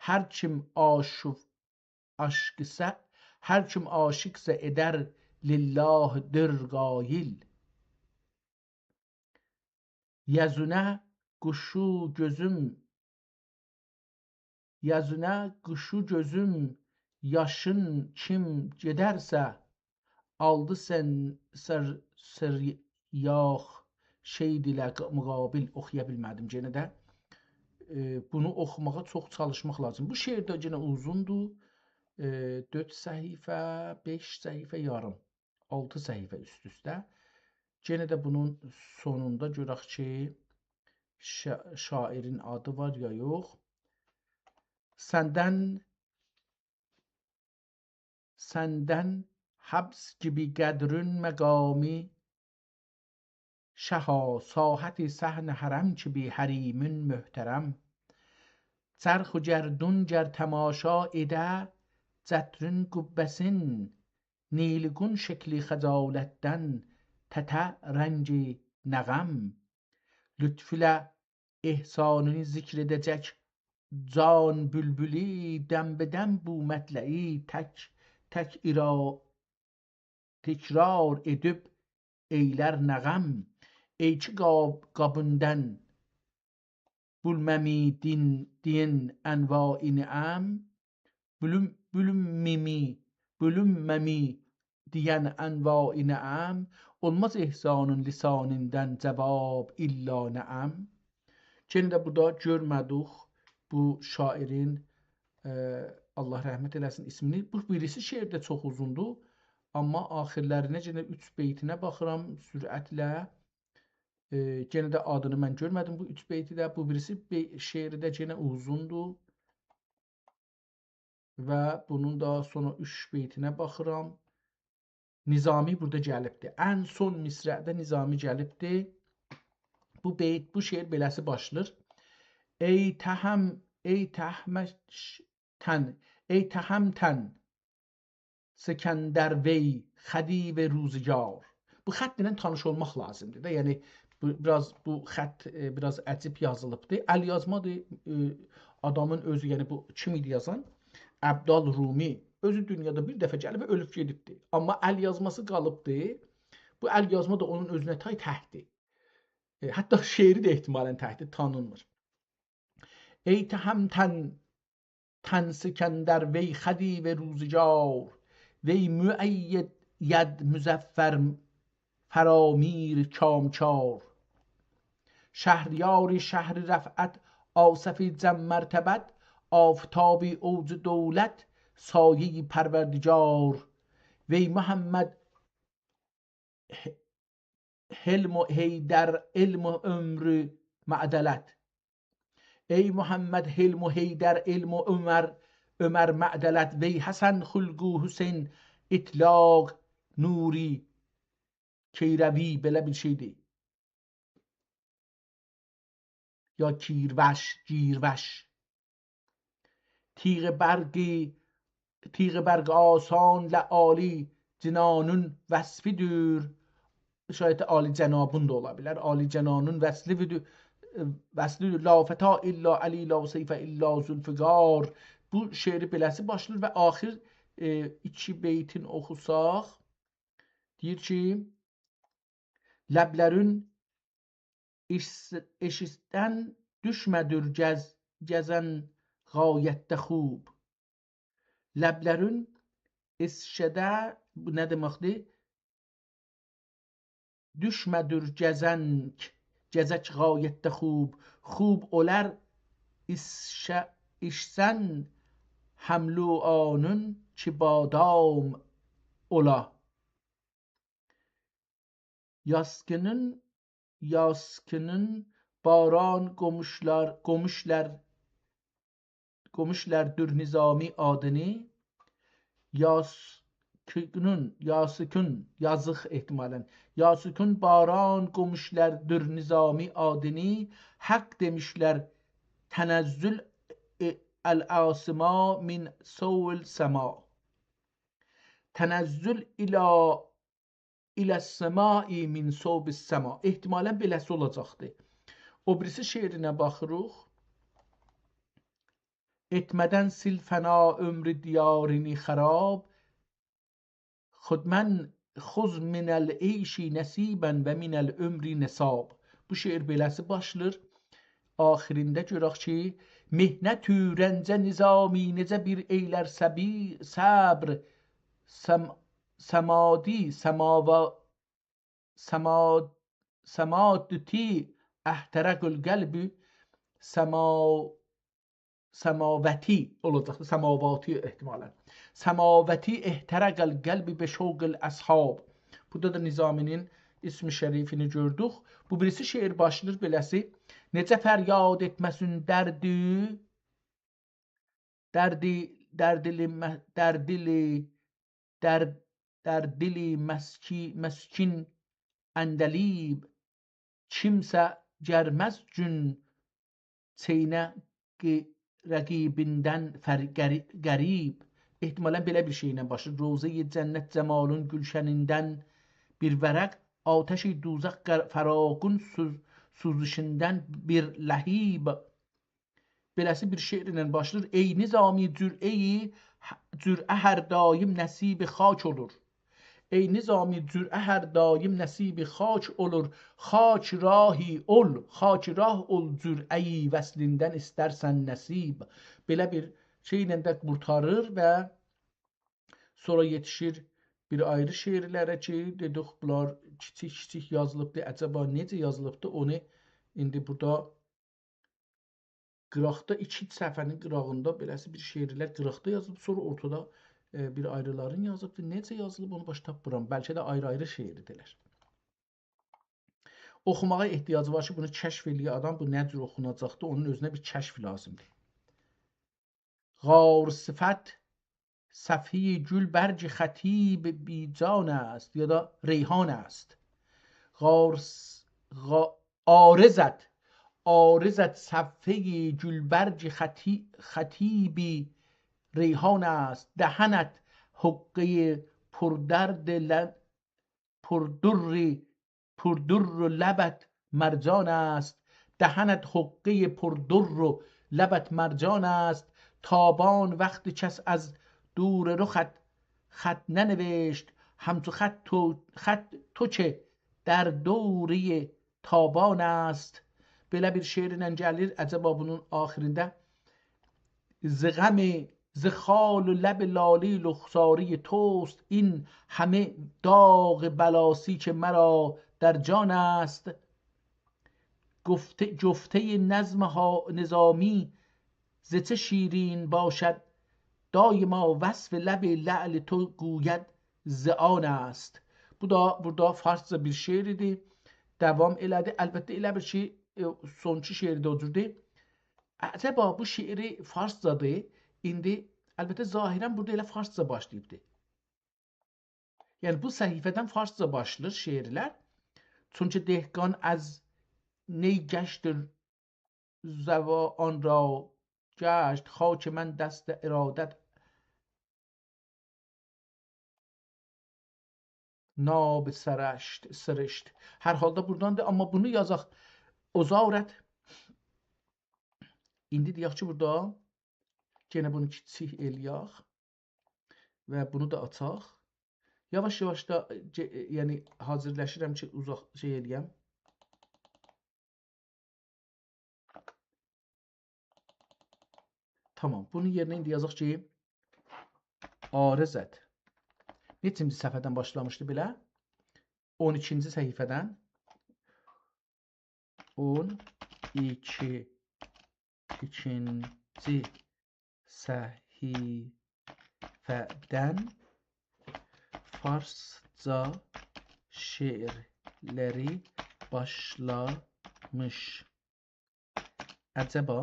hər kim aşıqsə edər lillahdır qayil. Yazına quşu gözüm yaşın kim gedərsə, aldı sən səryax şeyd ilə müqabil. Oxuya bilmədim yenə də. Bunu oxumağa çox çalışmaq lazım. Bu şeir də yenə uzundur. 4 səhifə, 5 səhifə yarım, 6 səhifə üst-üstə. Yenə də bunun sonunda görək ki şairin adı var ya yox. Səndən həbs gibi qədrün məqami şəha sahəti səhnə hərəm kimi hərimün möhtərəm. Çərx و گردون گر تماشا edə cətrün qubbəsin نیلگون şəkli xəcalətdən tətə rəngi nəğəm. Lütfülə ehsanını zikr edəcək can bülbülü dəmbədən bu mətləyi tək təkrar edib eylər nəğəm. Ey ki qabından bülmemi din envai ni'am, bölünmemi diyen envai ni'am, olmaz ihsanın lisanından cevab illa ne'am. Gene də burada görmədik bu şairin Allah rəhmət eləsin ismini. Bu birisi şeir də çox uzundur. Amma axirlərinə yenə 3 beytinə baxıram sürətlə. Yenə də adını mən görmədim bu 3 beyti də. Bu birisi şeiri də yenə uzundur. Və bunun da sonra 3 beytinə baxıram. Nizami burada gəlibdir. Ən son misrədə Nizami gəlibdir. Bu beyt, bu şeir beləsi başlayır. Ey tehemten Sekender vey xədib ruzigar. Bu xətt ilə tanış olmaq lazımdır da. Yəni bu xətt biraz əcib yazılıbdır. Əl yazmadır. Adamın özü, yəni bu kim idi yazan? Əbdal Rumi. Özü dünyada bir dəfə gəlib və ölüb gedibdir. Amma əl yazması qalıbdır. Bu əl yazma da onun özünə tay təhdir. Hətta şeiri də ehtimalən təhdir, tanınmır. Ey tehemten Sekender vey xədib ruzigar, vey müeyyed ید مظفر فرامیر کامچار شهریاری شهر رفعت آصفی جم مرتبت آفتابی اوج دولت سایه پروردگار وی محمد حلم و حیدر علم و عمر معدلت ای محمد حلم و حیدر علم و عمر معدلت وی حسن خلقو حسین اطلاق نوری کیروی belə bir şeydir. Ya girveş. تیغ برگ آسان لعالی cenanın vəsfidir. Şayet Ali cenabın da olabilir. Ali cenanın vəslidir. La feta illa ali la seyfe illa zulfigar. Bu şeiri beləsi başlayır və axir iki beytin oxusaq deyir ki ləblərin eşistdən düşmədir gəzən gayətdə xub. Ləblərin eşşədə bu nə deməkdir? Düşmədir gəzək gayətdə xub. Xub olar işsən həmlu anın ki badam ola. Yaskının baran gomuşlardır nizami adını. Yasıkın yazıq ehtimalen. Yasıkın baran gomuşlardır nizami adını. Hak demişler tenezzül el-asima min soul sema. Tenezzül ilə semai min sobis sema. Ehtimalən beləsi olacaqdır. O birisi şeirinə baxırıq. Etmədən sil fəna ömrü diyarini xarab. Xuz minəl eyşi nəsibən və minəl ömri nesab. Bu şeir beləsi başlayır. Axirində görək ki, mehnət-ü rəncə nizami necə bir eylər səbr səmadüti əhtərəqül qəlbi səmavəti olacaqdır. Səmavati ehtimalən. Səmavəti əhtərəqəl qəlbi be şoqil əshab. Burada da Nizaminin ismi şərifini gördük. Bu birisi şeir başlayır beləsi. Necə fəryad etməsin dərdili məskin əndəlib kimsə gərməz gün çeynə rəqibindən qərib. Ehtimalən belə bir şeylə başlayır. Rozə-i cənnət cəmalın gülşənindən bir vərəq ateşi duzaq fəraqın suzuşundan bir ləhib. Beləsi bir şeirlə başlayır. Ey Nizami cürə hər daim nəsib xaç olur. ey nizami cürə hər daim nəsibi xaç olur, xaç rahi ol, xaç rah ol cürəyi vəslindən istərsən nəsib. Belə bir şeylə də qurtarır və sonra yetişir bir ayrı şeirlərə ki, dedik bunlar kiçik yazılıbdır. Əcəba necə yazılıbdır onu indi burada qıraqda 2 səhifənin qırağında beləsi bir şeirlər qıraqda yazılıb, sonra ortada bir ayrıların yazıbdır. Necə yazılıb onu başa tapmıram. Bəlkə də ayrı-ayrı şeirdirlər. Oxumağa ehtiyacı var ki, bunu kəşf eləyə adam, bu nə cür oxunacaqdır, onun özünə bir kəşf lazımdır. غار صفت صفحه گل برج خطیب بیجان است یا دا ریحان است. عارضت صفحه گل برج خطیبی ریحان است. دهنت حقه پردر و لبت مرجان است. دهنت حقه پردر و لبت مرجان است. تابان وقت کس از دور رخت خط ننوشت، همچو خط تو که در دوره تابان است. Belə bir şeirlə gəlir. Əcəba bunun axirində ز خال و لب لاله رخساره توست، این همه داغ بلاسی که مرا در جان است. جفته نظم نظامی ز چه شیرین باشد، دایما وصف لب لعل تو گوید ز آن است. Bu da burada farsça bir şeir idi. Devam elədi. Əlbəttə elə bir şey sonuncu şeirdə o cürdür. Əcəba bu şeiri farscadır. İndi əlbəttə zahirən burada elə farsca başlayıbdır. Yəni bu səhifədən farsca başlayır şeirlər. Çünki dehqan az ney gəştir zəvan ra gəşt, xaک من دست ارادت nab sırışt. Hər halda buradandır, amma bunu yazaq. Ozarət. İndi deyək ki, burada yenə bunu kiçik eləyək və bunu da açaq. Yavaş-yavaş da yəni hazırlaşıram ki, uzaq şey eləyəm. Tamam. Bunun yerinə indi yazaq ki, arızət. Neçinci səhifədən başlamışdı belə? 12-ci səhifədən 12-ci səhifədən farsca şeirləri başlamış. Əcəba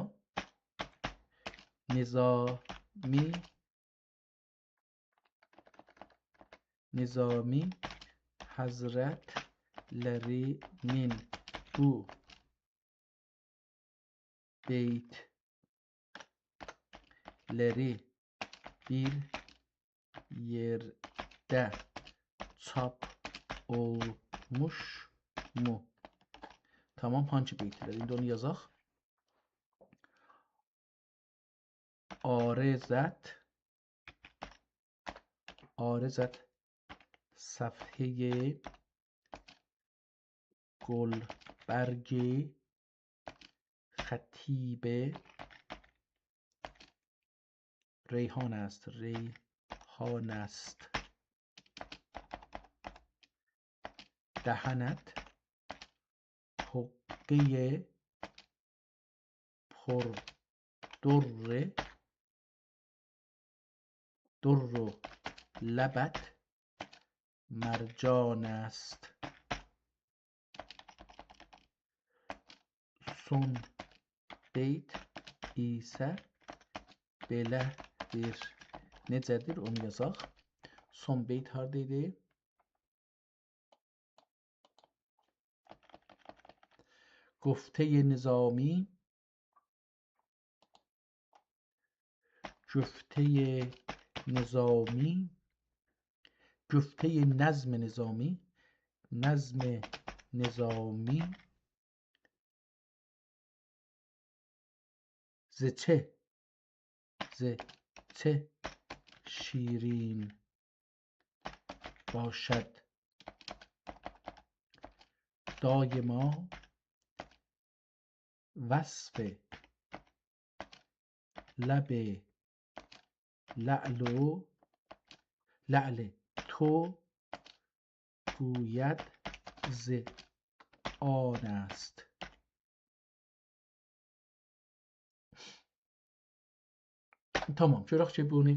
Nizami Hazretlerinin bu beytleri bir yerde çap olmuş mu? Tamam, hangi beytler? İndi onu yazaq. Arızət صفحه گلبرگ خطیب ریحان است. دهنت حقه در و لبت مرجان است. Son beyt isə belədir. Necədir? Onu yazaq. Son beyt haradaydı? گفته نظم نظامی ز چه شیرین باشد دایما وصف لب لعل تو گوید ز آن است. Tamam. Görək ki, bunu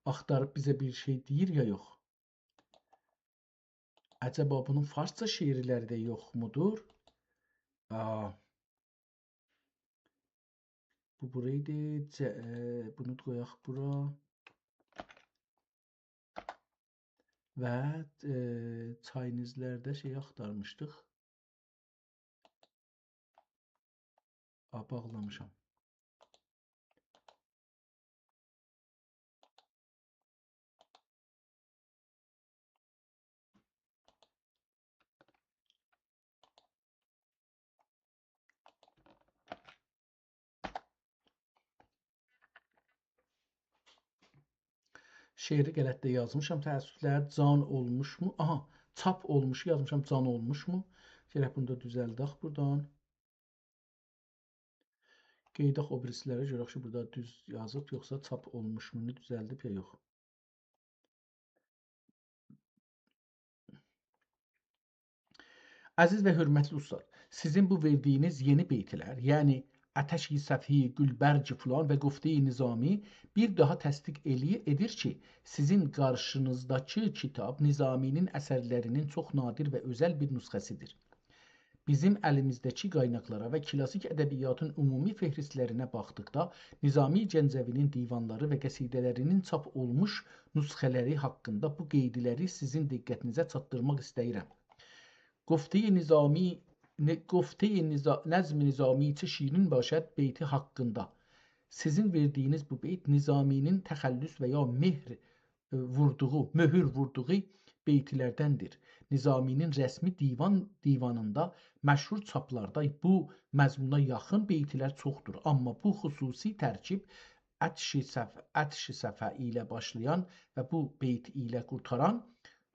axtarıb bizə bir şey deyir ya yox. Əcəba bunun farsça şeirləri də yoxmudur? Bu buraydı. Bunu qoyaq bura. Və Chinese-lərdə şey axtarmışdıq. Bağlamışam. Şeiri qələt də yazmışam. Təəssüflər can olmuşmu? Aha, çap olmuş yazmışam. Can olmuşmu? Gələk bunu da düzəldək buradan. Qeydək o birislərə görək ki, burada düz yazıb, yoxsa çap olmuşmu, düzəldib ya yox. Əziz və hörmətli ustad, sizin bu verdiyiniz yeni beytlər, yəni Ətəş-i Səfi, Gülbərc filan və Qufte-i Nizami bir daha təsdiq edir ki, sizin qarşınızdakı kitab Nizaminin əsərlərinin çox nadir və özəl bir nüsxəsidir. Bizim əlimizdəki qaynaqlara və klasik ədəbiyyatın ümumi fehristlərinə baxdıqda Nizami Gəncəvinin divanları və qəsidələrinin çap olmuş nüsxələri haqqında bu qeydləri sizin diqqətinizə çatdırmaq istəyirəm. Qufte-i Nəzm-i Nizami-çi şirin başəd beyti haqqında sizin verdiyiniz bu beyt Nizaminin təxəllüs və ya möhür vurduğu beytlərdəndir. Nizaminin rəsmi divanında məşhur çaplarda bu məzmuna yaxın beytlər çoxdur. Amma bu xüsusi tərkib Ətş-i Səfə ilə başlayan və bu beyt ilə qurtaran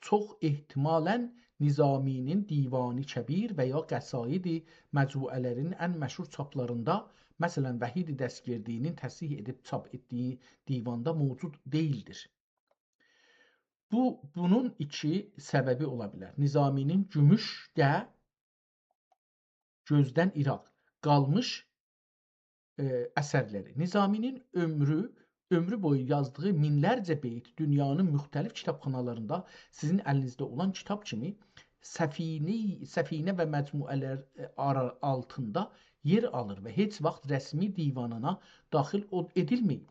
çox ehtimalən Nizaminin Divanı Kəbir və ya Qəsaid-i məcmuələrin ən məşhur çaplarında, məsələn Vəhid Dəstgirdinin təsih edib çap etdiyi divanda mövcud deyildir. Bunun iki səbəbi ola bilər. Nizaminin gümüşdə gözdən iraq qalmış əsərləri. Nizaminin ömrü boyu yazdığı minlərcə beyt dünyanın müxtəlif kitabxanalarında sizin əlinizdə olan kitab kimi səfinə və məcmuələr altında yer alır və heç vaxt rəsmi divanına daxil edilməyib.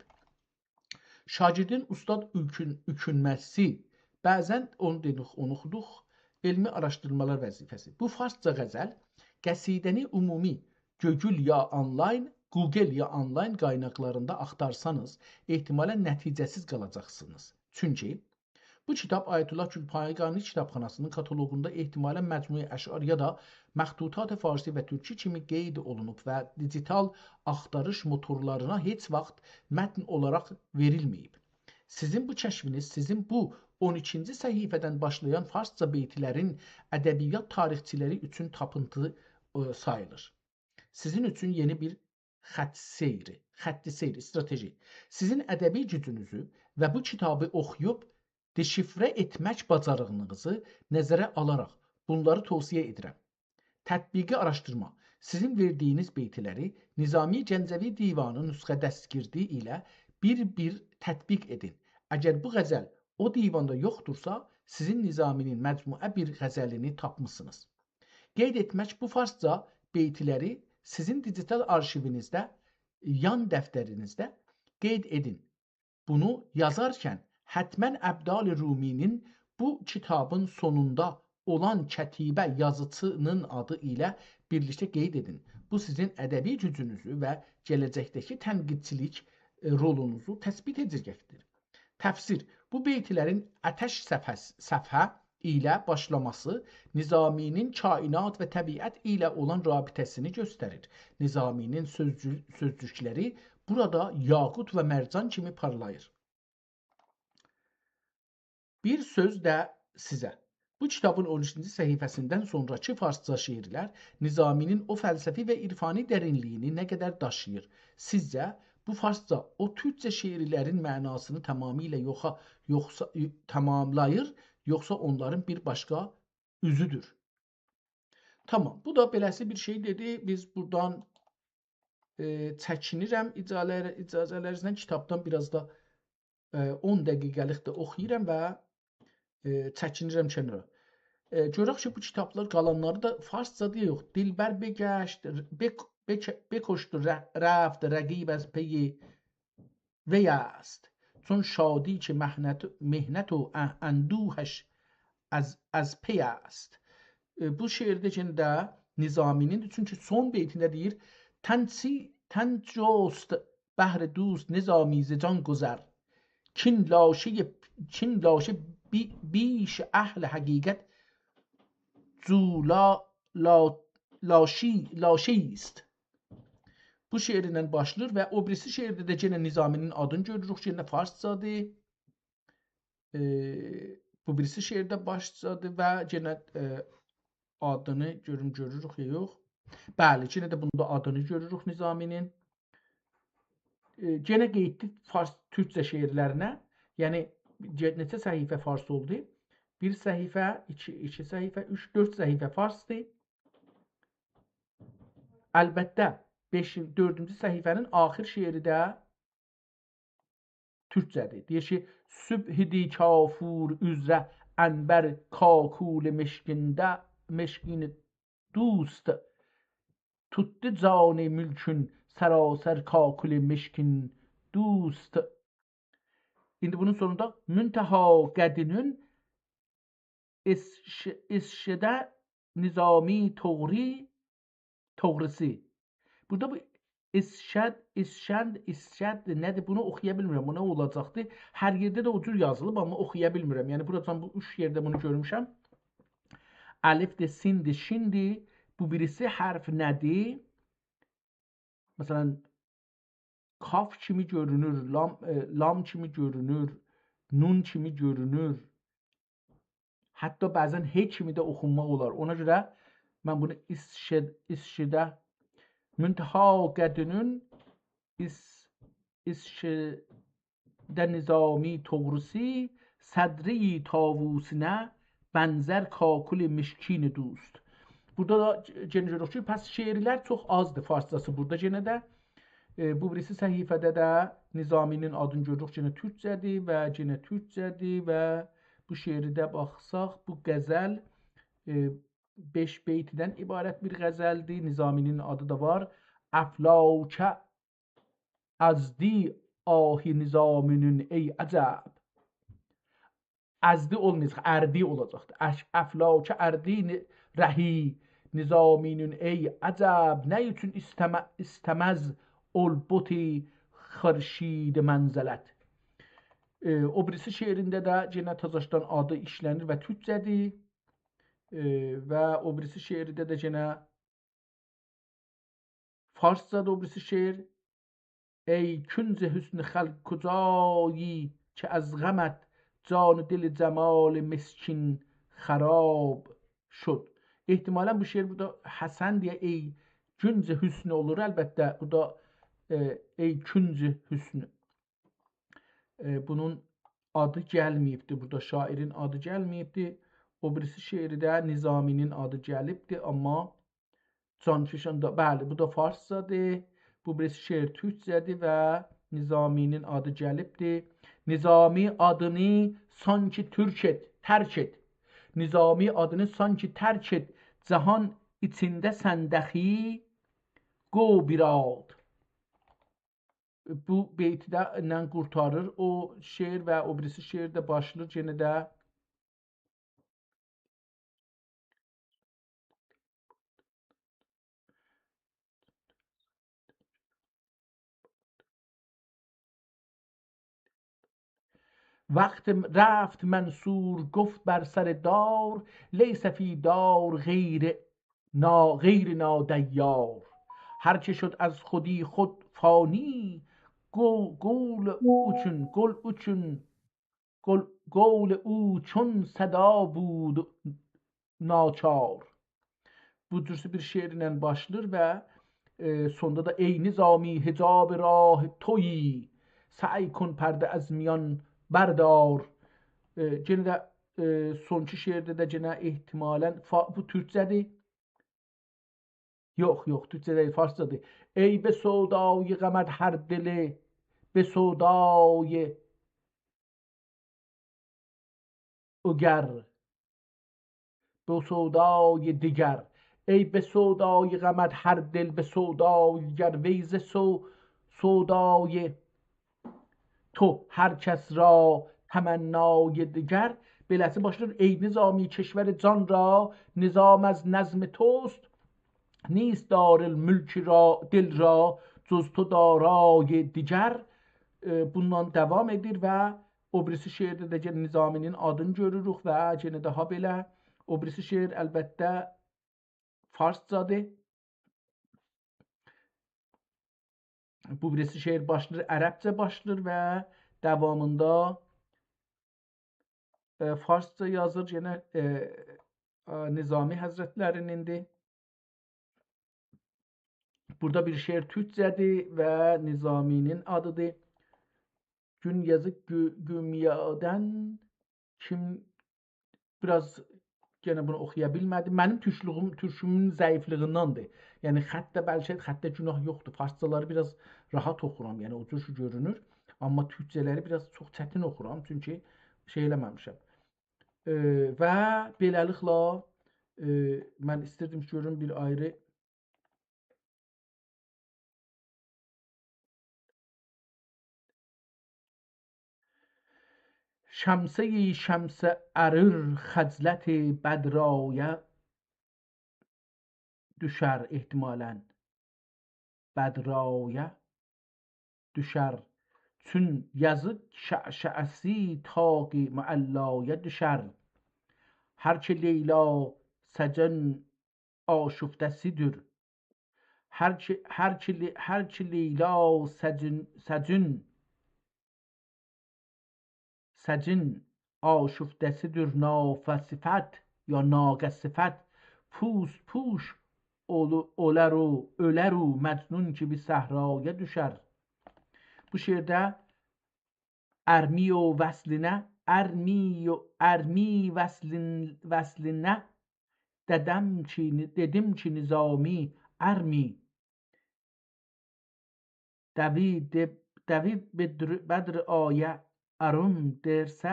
Şagirdin ustad ükünməsi, bəzən onu oxuduq, elmi araşdırmalar vəzifəsi. Bu farsça qəzəl, qəsidəni ümumi Google ya online qaynaqlarında axtarsanız, ehtimalən nəticəsiz qalacaqsınız. Çünki bu kitab Ayətullah Gülpayqani kitabxanasının kataloqunda ehtimalən məcmui əşar ya da məxtutat-ı farsi və türkçe kimi qeyd olunub və digital axtarış motorlarına heç vaxt mətn olaraq verilməyib. Sizin bu kəşfiniz, sizin bu 12-ci səhifədən başlayan farsça beytlərin ədəbiyyat tarixçiləri üçün tapıntı sayılır. Sizin üçün yeni bir xətti seyri, strateji. Sizin ədəbi gücünüzü və bu kitabı oxuyub deşifrə etmək bacarığınızı nəzərə alaraq bunları tövsiyə edirəm. Tətbiqi araşdırma. Sizin verdiyiniz beytləri Nizami Gəncəvi Divanı nüsxə dəstgirdi ilə bir tətbiq edin. Əgər bu qəzəl o divanda yoxdursa, sizin Nizaminin məcmuə bir qəzəlini tapmışsınız. Qeyd etmək bu farsca beytləri sizin digital arşivinizdə, yan dəftərinizdə qeyd edin. Bunu yazarkən hətmən Əbdal-i Ruminin bu kitabın sonunda olan kətibə yazıcının adı ilə birlikdə qeyd edin. Bu sizin ədəbi gücünüzü və gələcəkdəki tənqidçilik rolunuzu təsbit edəcəkdir. Təfsir. Bu beytlərin Ətəş Səfə ilə başlaması Nizaminin kainat və təbiət ilə olan rabitəsini göstərir. Nizaminin sözcükləri burada yaqut və mərcan kimi parlayır. Bir söz də sizə. Bu kitabın 13-cü səhifəsindən sonrakı farsça şeirlər Nizaminin o fəlsəfi və irfani dərinliyini nə qədər daşıyır? Sizcə bu farsça o türkcə şeirlərin mənasını tamamilə tamamlayır, yoxsa onların bir başqa üzüdür? Tamam, bu da beləsi bir şey dedi. Biz buradan çəkinirəm icazələrinizlə kitabdan biraz da 10 dəqiqəlik də oxuyuram və çəkinirəm kənara. Görək ki, bu kitablar qalanları da farscadır yox. Dilbər begəşt, bekoştu rəft, rəqib az peyi vی است. چون شادی که مهنت و اندوهش از پی است. Bu şeirdə də Nizaminin, çünki son beytində deyir, tن جست بهر دوست نظامی ز جان گذر کین لاشه بیش اهل حقیقت زو لاشی است. Bu şeirlə başlayır və o birisi şeirdə də yenə Nizaminin adını görürük, yenə farscadır. Bu birisi şeirdə başcadır və yenə adını görürük ya yox. Bəli, yenə də bunda adını görürük Nizaminin. Yenə qeydli fars türkcə şeirlərinə, yəni neçə səhifə fars oldu? 1 səhifə, 2 səhifə, 3, 4 səhifə farsdır. Əlbəttə 4-cü səhifənin axir şeiri də türkcədir. Deyir ki, sübhidi kafur üzrə ənbər kakul meşkin dost tuttu canı mülkün sərasər kakul meşkin dost. İndi bunun sonunda münteha qədinin isşedə nizami toğrisi. Burada bu isşəd nədir? Bunu oxuya bilmirəm. Bu nə olacaqdır? Hər yerdə də o cür yazılıb, amma oxuya bilmirəm. Yəni buradan bu 3 yerdə bunu görmüşəm. Əlifdir, sindir, şindir. Bu birisi hərf nədir? Məsələn, kaf kimi görünür, lam kimi görünür, nun kimi görünür. Hətta bəzən he kimi də oxunmaq olar. Ona görə mən bunu isşedə Münteha qədinin isşedə nizami toğrusi sədri tavusinə bənzər kakul mişkin dost. Burada da yenə görürük ki, pəs şeirlər çox azdır farscası burada yenə də. Bu birisi səhifədə də Nizaminin adını görürük, yenə türkcədir və yenə türkcədir və bu şeirdə baxsaq, bu qəzəl 5 beytdən ibarət bir qəzəldir. Nizaminin adı da var. Əflakə əzdi ahi Nizaminin ey əcəb. Əzdi olmayacaq, ərdi olacaqdır. Əflakə ərdi rəhi Nizaminin ey əcəb. Nə üçün istəməz olbuti xırşid mənzələt. O birisi şeirində də yenə Tazaşdan adı işlənir və türkcədir. Və o birisi şeirdə də yenə farscadır o birisi şeir. Ey künz-i hüsn xəlq kucayi ki az qəmət can dil cəmal miskin xarab şud. Ehtimalən bu şeir burada Həsən deyə ey künz-i hüsn olur. Əlbəttə bu da ey künz-i hüsn. Bunun adı gəlməyibdir. Burada şairin adı gəlməyibdir. O birisi şeirdə Nizaminin adı gəlibdir, amma Cankişan da, bəli, bu da farscadır. Bu birisi şeir türkcədir və Nizaminin adı gəlibdir. Nizami adını sanki tərk et. Nizami adını sanki tərk et. Cahan içində səndəxi qo birad. Bu beytlə qurtarır o şeir və o birisi şeir də başlayır yenə də وقت رفت منصور گفت بر سر دار لیس فی دار غیر نادیار. هر چه شد از خودی خود فانی گل قول او چون صدا بود naçar. Bu cürsi bir şeirlə başlayır və sonda da ey nizami hicab rah toyi səy kun pərdə az miyan bərdar. Yenə də sonki şeirdə də yenə ehtimalən bu türkcədir. Yox, türkçə deyil, farscadır. Ey be sodayı qəmət hər dili be sodayı ögər به سودای دیگر ای به سودای غمت هر دل به سودای گر ویز سودای تو هر کس را تمنای دیگر beləsi başlayır. Ey nizami کشور جان را نظام از نظم توست نیست دار mülk را دل را جز تو دارای دیگر. Bundan davam edir və o birisi şeirdə də Nizaminin adını görürük və yenə daha belə. O birisi şeir əlbəttə farscadır. Bu birisi şeir başlayır, ərəbcə başlayır və davamında farsca yazır. Yenə Nizami Həzrətlərinindir. Burada bir şeir türkcədir və Nizaminin adıdır. Gün yazık gümyadən kim biraz yenə bunu oxuya bilmədim. Mənim türkümün zəifliyindandır. Yəni xəttə bəlkə xəttə günah yoxdur. Farscaları biraz rahat oxuram. Yəni o cür görünür. Amma türkcələri biraz çox çətin oxuram. Çünki şey eləməmişəm. Və beləliklə mən istirdim ki, görüm bir ayrı şəmsə-i şəmsə ərir xəclət bədrayə düşər ehtimalən bədrayə düşər çün yazık şəşəsi taqi müəlləyə düşər hər ki Leyla səcən aşuftəsidir hər ki Leyla səcin aşuftəsidir nafəsifət ya naqəsifət pوش ölər o məcnun ki bir səhraya düşər. Bu şeirdə ərmi vəslinə dedim ki nizami ərmi dəvi bədr ayə ərun dersə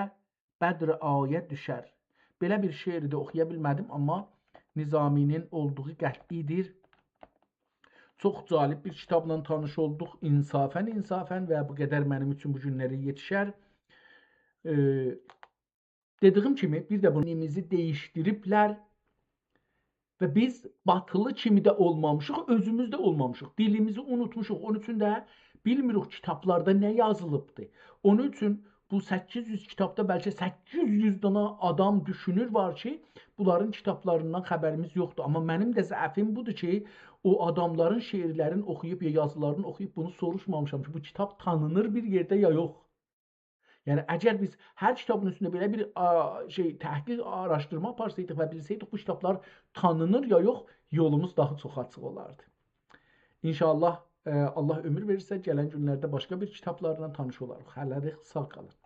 bədr ayə düşər. Belə bir şeiri də oxuya bilmədim, amma Nizaminin olduğu qətidir. Çox cəlib bir kitabla tanış olduq. İnsafən və bu qədər mənim üçün bu günləri yetişər. Dediyim kimi bir də bunu dilimizi dəyişdiriblər və biz batılı kimi də olmamışıq, özümüz də olmamışıq. Dilimizi unutmuşuq. Onun üçün də bilmirik kitablarda nə yazılıbdır. Onun üçün bu 800 kitabda bəlkə 800 dana adam düşünür var ki, bunların kitablarından xəbərimiz yoxdur. Amma mənim də zəifim budur ki, o adamların şeirlərini oxuyub ya yazılarını oxuyub bunu soruşmamışam ki, bu kitab tanınır bir yerdə ya yox. Yəni əgər biz hər kitabın üstündə belə bir təhqiq, araşdırma aparsaydıq və bilsəydik bu kitablar tanınır ya yox, yolumuz daha çox açıq olardı. İnşallah Allah ömür verirsə gələn günlərdə başqa bir kitablarla tanış olarıq. Hələlik sağ qalın.